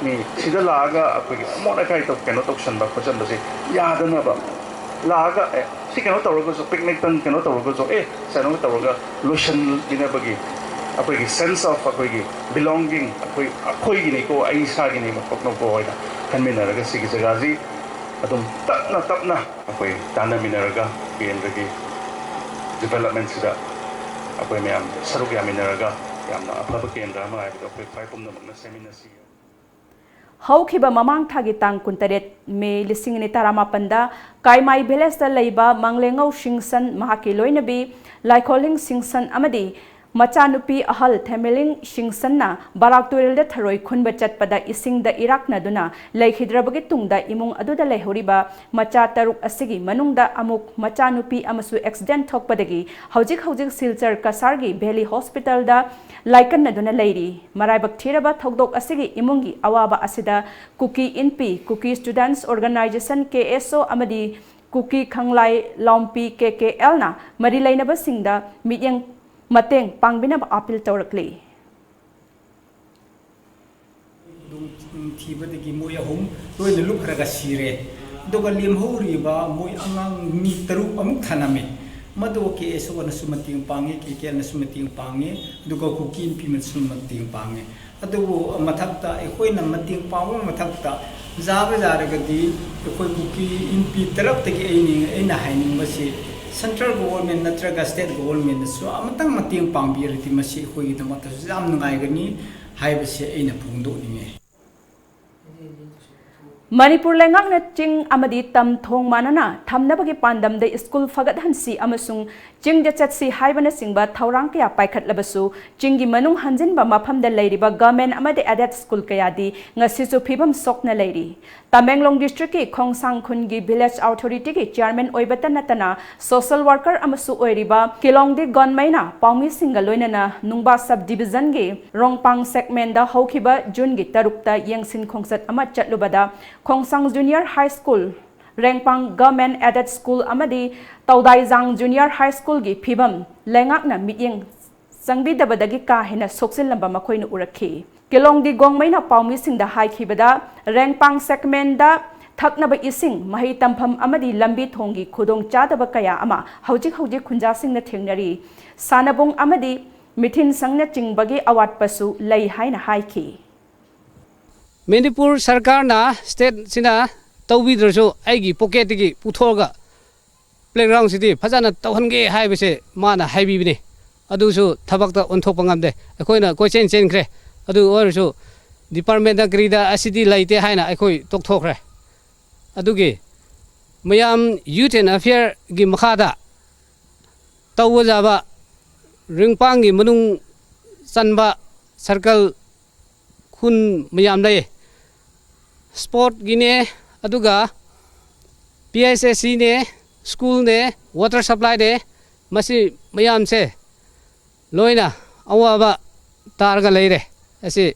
me, Sidalaga, Monakai cannot auction, but for some to say, Yadanaba, Laga, she cannot go so picnic, cannot go so, Sanotaroga, Lucian Dinabagi, a sense of a belonging, a Koiniko, Aisagini, Pokno, and Minaraga Sigizagazi, Adum Tapna, a Tana Minaraga, Pienragi. Development sida apoy mayam saruk yaminaraga yamna afaba kendra ma aito apoy paipum na seminar si Haukiba mamang thagi tang kuntaret me lising ni taramapanda kaimai village da leiba manglengau singsan mahaki loinabi laikholing singsan amadi Machanupi ahal Themiling Shingsanna Baraktuil de Tharoi Khunba Chatpada Ising da Irakna Duna Laikhidrabagi Tungda Imung Aduda Lehuriba Macha Taruk Asigi Manungda Amuk Machanupi Amasu accident Thokpadagi Haujik Silchar Kasargi Valley Hospital da Laikan Naduna Lady Marai Baktiraba Thokdok Asigi Imungi Awaba Asida Cookie Inpi Cookie Students Organization KSO Amadi Cookie Khanglai Lompi KKL na Marilainaba Singda Midyang Mateng pangbinab apil tawrakli. Thibadagi moya hum toy the look raga sire ꯑꯗꯨꯒ ꯂꯦꯝꯍꯧꯔꯤꯕ ꯃꯣꯏ ꯑꯉꯥꯡ ꯃꯤ 6 ꯑꯃꯨꯛ ꯊꯅꯝꯃꯤ ꯃꯗꯨ KSOꯅꯁꯨ ꯃꯇꯦꯡ ꯄꯥꯡꯉꯤ KKNꯁꯨ ꯃꯇꯦꯡ ꯄꯥꯡꯉꯤ ꯑꯗꯨꯒ ꯀꯨꯀꯤ ꯅꯨꯄꯤꯅꯁꯨ ꯃꯇꯦꯡ ꯄꯥꯡꯉꯤ ꯑꯗꯨꯕꯨ ꯃꯊꯛꯇ ꯑꯩꯈꯣꯏꯅ ꯃꯇꯦꯡ ꯄꯥꯡꯕ ꯃꯊꯛꯇ ꯌꯥꯔꯒꯗꯤ ꯑꯩꯈꯣꯏ ꯀꯨꯀꯤ MP ꯇꯔꯞꯇꯒꯤ ꯑꯩꯅ ꯍꯥꯏꯅꯤꯡꯕꯁꯤ Central government नत्रगा state government सु अमतंग मतेंग पांगबिरति मसी अखोइगी दमतसु याम नुंगाइगनी हाइबसे अइना फोंदोनिंगे Manipur lengakna ching amadi tam thong manana thamnabagi pandam de school fagat hansi amasung ching de chatsi haibana singba thaurang kya paikhat labasu chingi manung hanjin ba mafam da leiriba government amade adat school kaya di ngasi su phibam sokna leiri Tamenglong district ki Khongsang khungi village authority ki chairman oibata natana social worker amasu oiriba Kilongdi gonmaina paumi singa loinana nungba sub division gi rongpang segment da hokhiba June gi tarukta yengsin khongsat ama chatlubada Khongsang Junior High School, Rengpang Government Aided School amadi Taudaizang Junior High School gi phibam lengakna mityeng sangbidabadagi ka hena soksilamba makoina urakhi Kilongdi gongmaina paumi singda haikhibada Rengpang segment da thaknaba ising mahi tampham amadi lambi thongi khudong chadaba kaya ama hojik khunja singna thengnari sanabong amadi mithin sangna chingbagi awat pasu lei haina haikhi Manipur Sarkar na state sina tawbidrsu aigi pocket gi puthoga playground city phajana tawhange haibase mana haibibini adusu thabakta onthok pangamde akoina question chen khre adu orsu department da grida asidi laite haina akoi tokthokre adugi mayam youth and affair gi makhada tawjaba ringpang gi manung sanba circle khun mayam lai sport gine aduga PSSC ne school ne water supply de masi mayam se loina awaba targa leire asi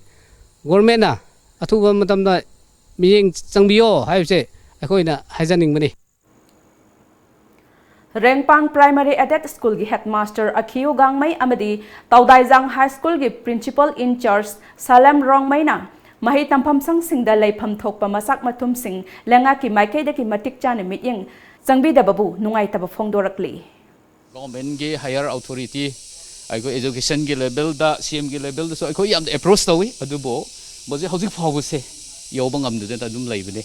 government na athuba matamda miyeng changbiyo haibse akoina haijaning mani Rengpang Primary Aided School gi headmaster Akhiu Gangmai amadi Taudaizang High School gi principal in charge Salam Rongmaina mahi tampham sang singda leifam thokpa masak mathum sing lenga ki maikai da ki matik chane mityeng changbi da babu nungai taba phongdorakli government gi higher authority aiko education gi level da CM gi level da so aiko yam approach tawi adubo boje hojik phawse yoba ngamdu da dum leibene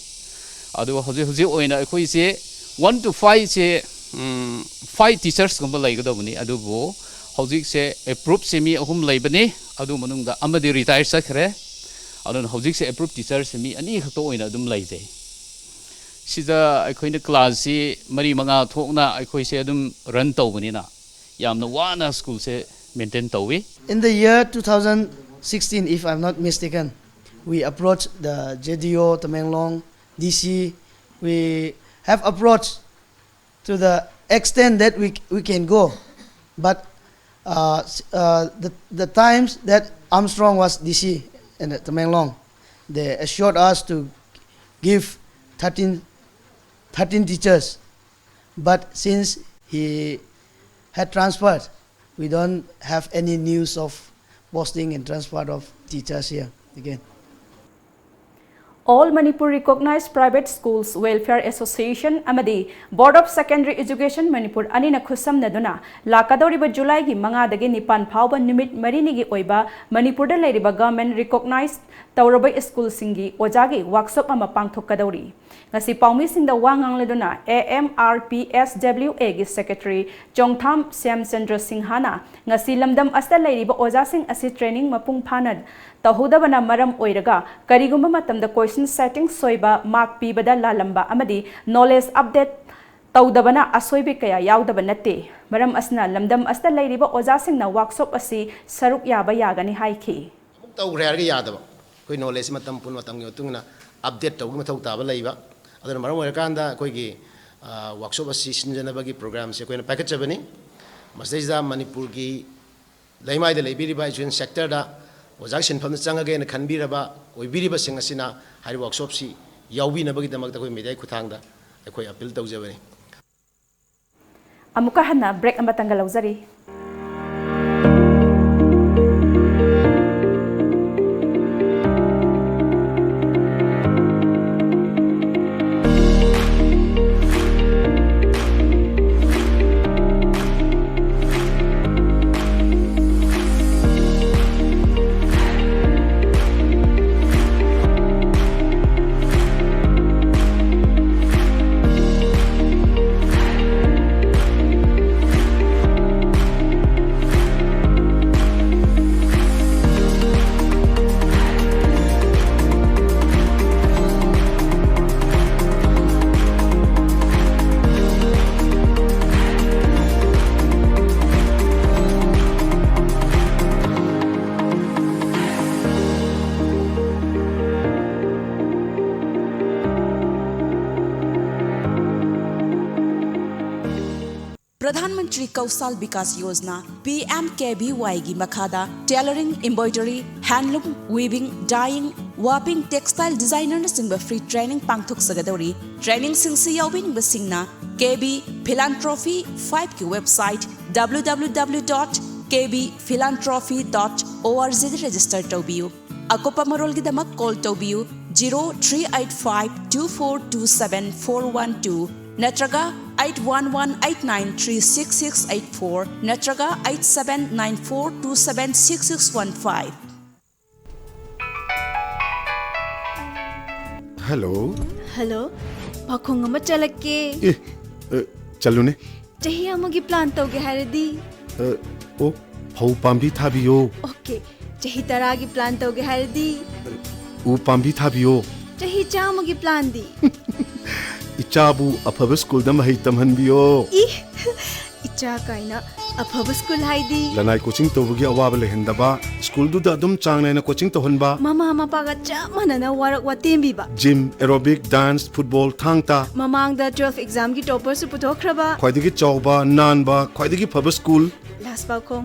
adu hojik oina aiko ise 1 to 5 se 5 teachers gumba laigadabani adubo hojik se approve semi ahum leibane adu manungda amadi retire sakre adon hojik se approve teachers semi ani khto oina dum laije sida aikoina class si mari manga thokna aikoi se adum run tawbani na yamna wana school se maintain tawi in the year 2016 if I'm not mistaken we approached the JDO Tamenglong DC we have approached to the extent that we can go but the times that Armstrong was DC in Tamenglong they assured us to give 13 teachers but since he had transferred we don't have any news of posting and transfer of teachers here again. All Manipur Recognized Private Schools Welfare Association amadi Board of Secondary Education Manipur anina khusam naduna lakadoriba July gi manga dagi nipan phawba numit marini gi oiba Manipur da leiriba government recognized tawraba school singi ojagi workshop ama pangthokadori ngasi paumi singda wangang leduna AMRPSWA gi secretary Chongtham Syamchandra Singhana ngasi lamdam asta leiriba oja sing asi training mapung phanad tahudabana maram oiraga karigumba matamda question setting soiba mark pibada lalamba amadi knowledge update tawdabana asoibe kaya yaudaba natte maram asna lamdam asta leiriba oja singna workshop asi saruk yaba yagani haiki tawre arga yadaba koi knowledge matam pun matam ngi tungna update tawgu mathau taba leiba adana maram oirakanda koigi workshop asi sinjanabagi program se koina package chabani masajda Manipur gi laimai da leibiriba education sector da ojak sinfam changage na khanbiraba oibiriba singasina hari workshop si yaubina bagi damak koi media khuthangda koi appeal tawjabani amuka hana break amatanga lauzari प्रधानमंत्री कौशल विकास योजना PMKVY की मखादा tailoring, embroidery, handloom, weaving, dyeing, warping, textile designer न सिंग free training पांगथोक सगदौरी। Training सिंग से याविंग बसिंगना KB Philanthropy 5 की वेबसाइट www.kbphilanthropy.org रजिस्टर तौबियु। अकोपा मरोल की दमक कॉल तौबियु 038524274112 नत्रगा 8118936684 नत्रगा 8794276615। हेलो हेलो पाखोंग अमा चलके चलू ने चही अमगी प्लान तौगे हारदी ओ फौ पाम्बी थाबियो ओके चही तरागी प्लान तौगे हारदी उ पाम्बी थाबियो चही चामगी प्लान दी इचाबू अफब स्कूल दम हई तमहनबियो इ इचा काइना अफब स्कूल हाइदी लनाई कोचिंग तौबगी अवाब लेहंदबा स्कूल दुदा अदुम चांगनाइना कोचिंग तौहनबा ममा मपागा चा मनना वारक वातेंबीबा जिम एरोबिक डांस फुटबॉल थांगता ममांग द 12 एग्जाम की टॉपर से पुथोखरबा ख्वाइदगी चौबा नानबा ख्वाइदगी फब स्कूल लास्ट पाखों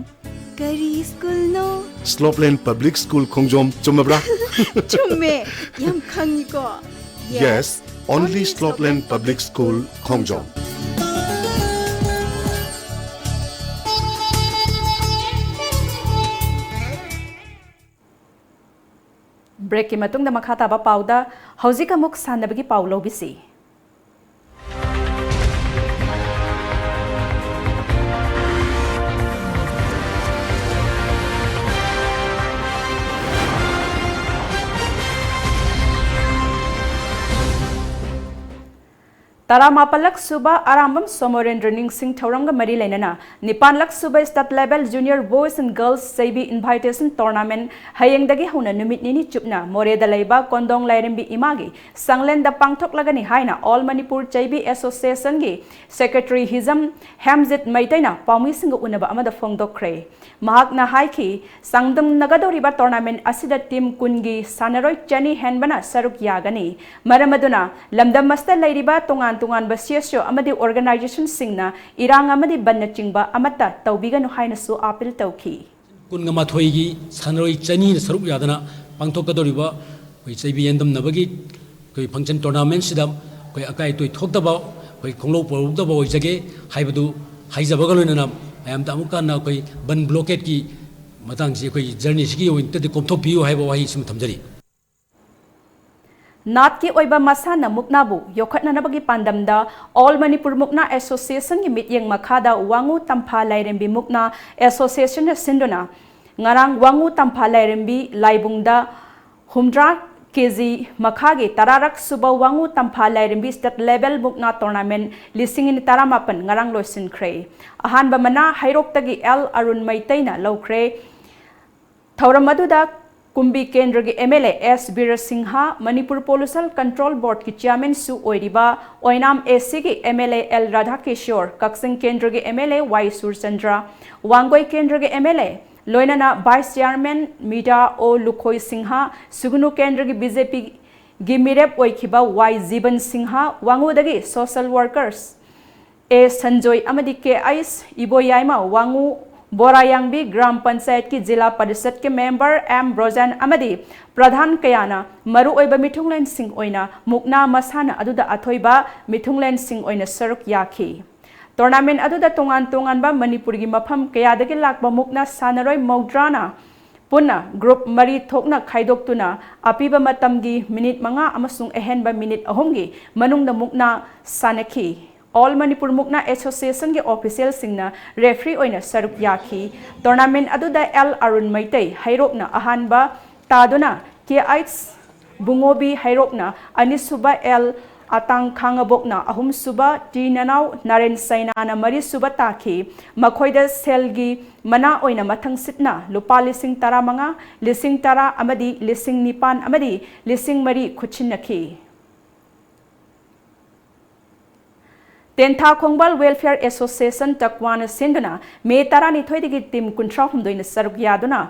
करी स्कूल नो स्लोपलैंड पब्लिक स्कूल खोंगजोम चुमबरा चुम्मे यम खंगिको Yes, only Slopeland Public School, Khongjom. Break की मतुंगदा मखा ताबा पाउदा हौजिक अमुक सानबगी पाउ लौबिसी। तरामापलक सुबा आरामबम सोमोरेंद्र निंगसिंग थौरंग मरी लेना निपानलक सुबा state level junior boys and girls सेबी इनवाइटेशन टूर्नामेंट हयेंगदगी होना नुमित निनी चुपना मोरेदा लेबा कोंदोंग लाइरंबी इमागी संगलेंद पांगथोकलगनी हाइना ऑल मणिपुर चैबी एसोसिएशन की सेक्रेटरी हिजम हेमजित मैतैना पाउमीसिंग उनबा अमदा फोंगदोखरे महाकना हाइकी संगदम नगदोरिबा टूर्नामेंट असिदा टीम कुनगी सानरोय चनी हेनबना सरुक यागनी मरमदुना लमदम मस्ता लैरिबा तोंगान तुंगान बसियसो अमदी ऑर्गेनाइजेशन सिंगना इरांग अमदी बन्ना चिंगबा अमता तौबिगनु हाइनसु अपील तौखी कुनगमाथोइगी सानरोय चनी सरुक यादना पांगथोकदोरिबा कोई चैबी एंदम नबगी कोई फंक्शन टूर्नामेंट सिदा कोई अकाय तोय थोकदबा कोई खोंगलो पोरुदबा ओइजगे हाइबदु हाइजबगलोनना मैम तमुकाना कोई बन ब्लॉकेट की मतंग से कोई जर्नी सिगी ओइनते कोमथोपियो हाइबो वाहि सिम थमजरी नाट की ओइबा मसाना मुकनाबु योखटननबगी पांदमदा ऑल मणिपुर मुकना एसोसिएशन की मिटिंग मखादा वांगु तंफा लाइरेंबी मुकना एसोसिएशन सिंदुना ngarang wangu tampa lairembi laibungda humdra KG मखागे तरारक सुबा वांगु तंफा लाइरंबी स्टेट लेवल मुकना टूर्नामेंट लिसिंग तरामापन ngarang लोइसिनख्रे अहानबा मना हाइरोक्तगी एल अरुण मैतैना लौख्रे थौरमदुदा कुंबी केंद्र के MLA S Bir Singha Manipur pollution control board की चेयरमैन सु ओइरिबा ओइनाम AC के MLA L राधा किशोर कक्सिंग केंद्र के MLA Y सूरचंद्र वांगोई केंद्र के MLA लोइनाना वाइस चेयरमैन मीडा ओ लुखोई सिंहा सुगुनु केंद्र की BJP गी मिरेप ओइखिबा Y जीवन सिंहा वांगुदगी सोशल वर्कर्स A संजोय अमदी के आइस इबोयाइमा वांगु बोरायांगबी ग्राम पंचायत की जिला परिषद के मेंबर M ब्रोजन अमदी प्रधान कयाना मरु ओइबा मिथुंगलेन सिंह ओइना मुकना मसाना अदुदा अथोइबा मिथुंगलेन सिंह ओइना सरुक याखी टूर्नामेंट अदुदा तोंगान तोंगानबा मणिपुर की मफम कयादगी लाकबा मुकना सानरोय मौद्राना पुना ग्रुप मरी थोकना खाइदोक्तुना अपीबा मतमगी मिनिट 5 अमसुंग अहेनबा मिनिट 3 की मनुंगदा मुकना सानखी ऑल मणिपुर मुकना एसोसिएशन के ऑफिशियल सिंगना रेफरी ओइना सरुक याखी टूर्नामेंट अदुदा एल अरुण मैतै हाइरोकना अहानबा तादुना के आइट्स बुंगोबी हाइरोकना अनिसुबा एल अतांग खांगबोकना अहुम सुबा टी ननाव नारेन सैनाना मरी सुबा ताखी मखोइदा सेलगी मना ओइना मथंग सिटना लुपा लिसिंग 15 लिसिंग 10 अमदी लिसिंग 9 अमदी लिसिंग 3 खुचिनखी तेंथा खोंगबाल वेलफेयर एसोसिएशन तकवान सिंधना मे 12 टीम 53 सरुक यादुना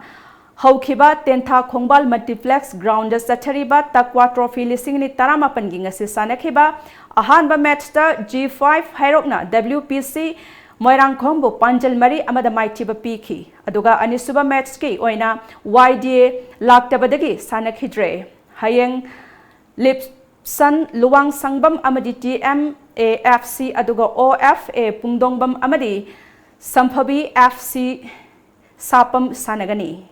हौखिबा तेंथा खोंगबाल मल्टीप्लेक्स ग्राउंड चथरिबा तकवा ट्रॉफी लिसिंग 18 गी ngasi sanakhiba ahanba match ta G5 hairokna WPC Moirangkhongbu Panjal Mari amada maithiba piki aduga anisuba match ki oina YDA laktabadagi sanakhidre hayeng Lipsan Luwang Sangbam amadi TMAFC aduga OFA Pungdongbam amadi Samphabi FC Sapam sanagani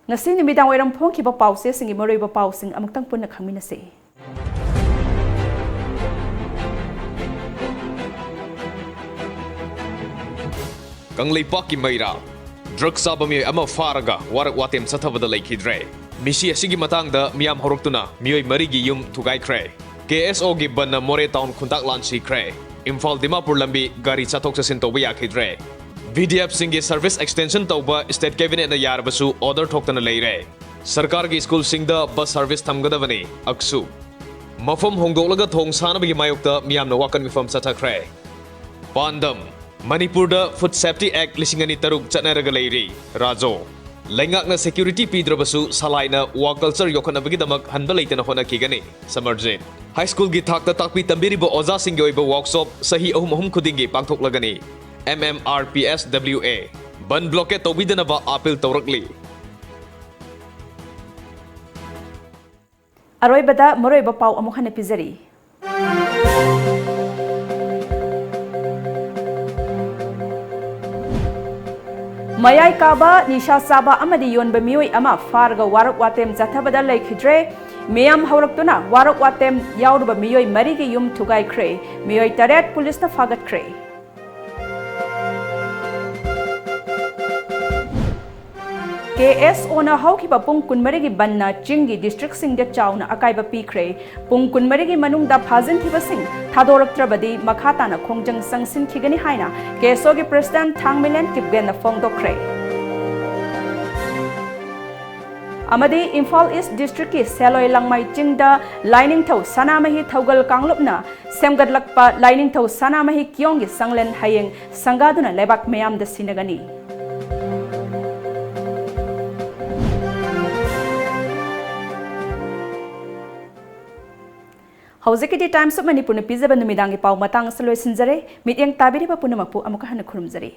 ngasi nimidang wairam phongkiba pause singi moriba pausing amuktang punna khangminase Kanglipaki Maira, drug sabami ama faraga, warak watem satabada laikidre. Misi asigi matangda miyam horoktuna, miyoi marigi yum tugai kre. KSO gi banna more town kuntak lansi kre. Imphal Dimapur lambi gari chatok sa sinto biya kidre. VDF singi service extension tauba state cabinet na yarbasu order thokta na leire. Sarkar gi school singda bus service thamgadavani aksu. Mafam hongdolaga thong sana bigi mayokta miyam na wakan mifam satakre. Pandam Manipur da Food Safety Act lisingani taruk chatnaraga leiri Rajo Lengak na security pidrabasu salai na wa culture yokana bagi damak hanba leitana hona kigani Samarjin High School gi thakta takpi tambiribo oza singge oiba workshop sahi ahum khudingi pangthok lagani MMRPSWA ban blockade tobidana ba appeal tawrakli Aroibada moroiba pau amuk hana pizari Mayai kaba nisha saba amadi yonba miyoi ama farga warak watem zathabada laikhidre miyam hawraktuna warak watem yawruba miyoi marigi yum thugai kre miyoi taret police na fagat kre KSO na hawkiba pung kunmarigi banna chingi district singda chawna akaiba pikre pung kunmarigi manungda phajin thibasing thadoraktrabadi makhata na khongjang sangsin khigani haina KSO gi president Thangmilen Kipgen na fongdokre amadi Imphal East district ki Seloi Langmai chingda lining thau sanamahi thaugal kanglupna semgadlakpa lining thau sanamahi kyonggi sanglen hayeng sangaduna lebak mayam da sinagani Hauzekiti Times of Manipur na pizza numidangi pau matang saloy sinjare mityang tabiri pa punamakpu amuka hana khurumjare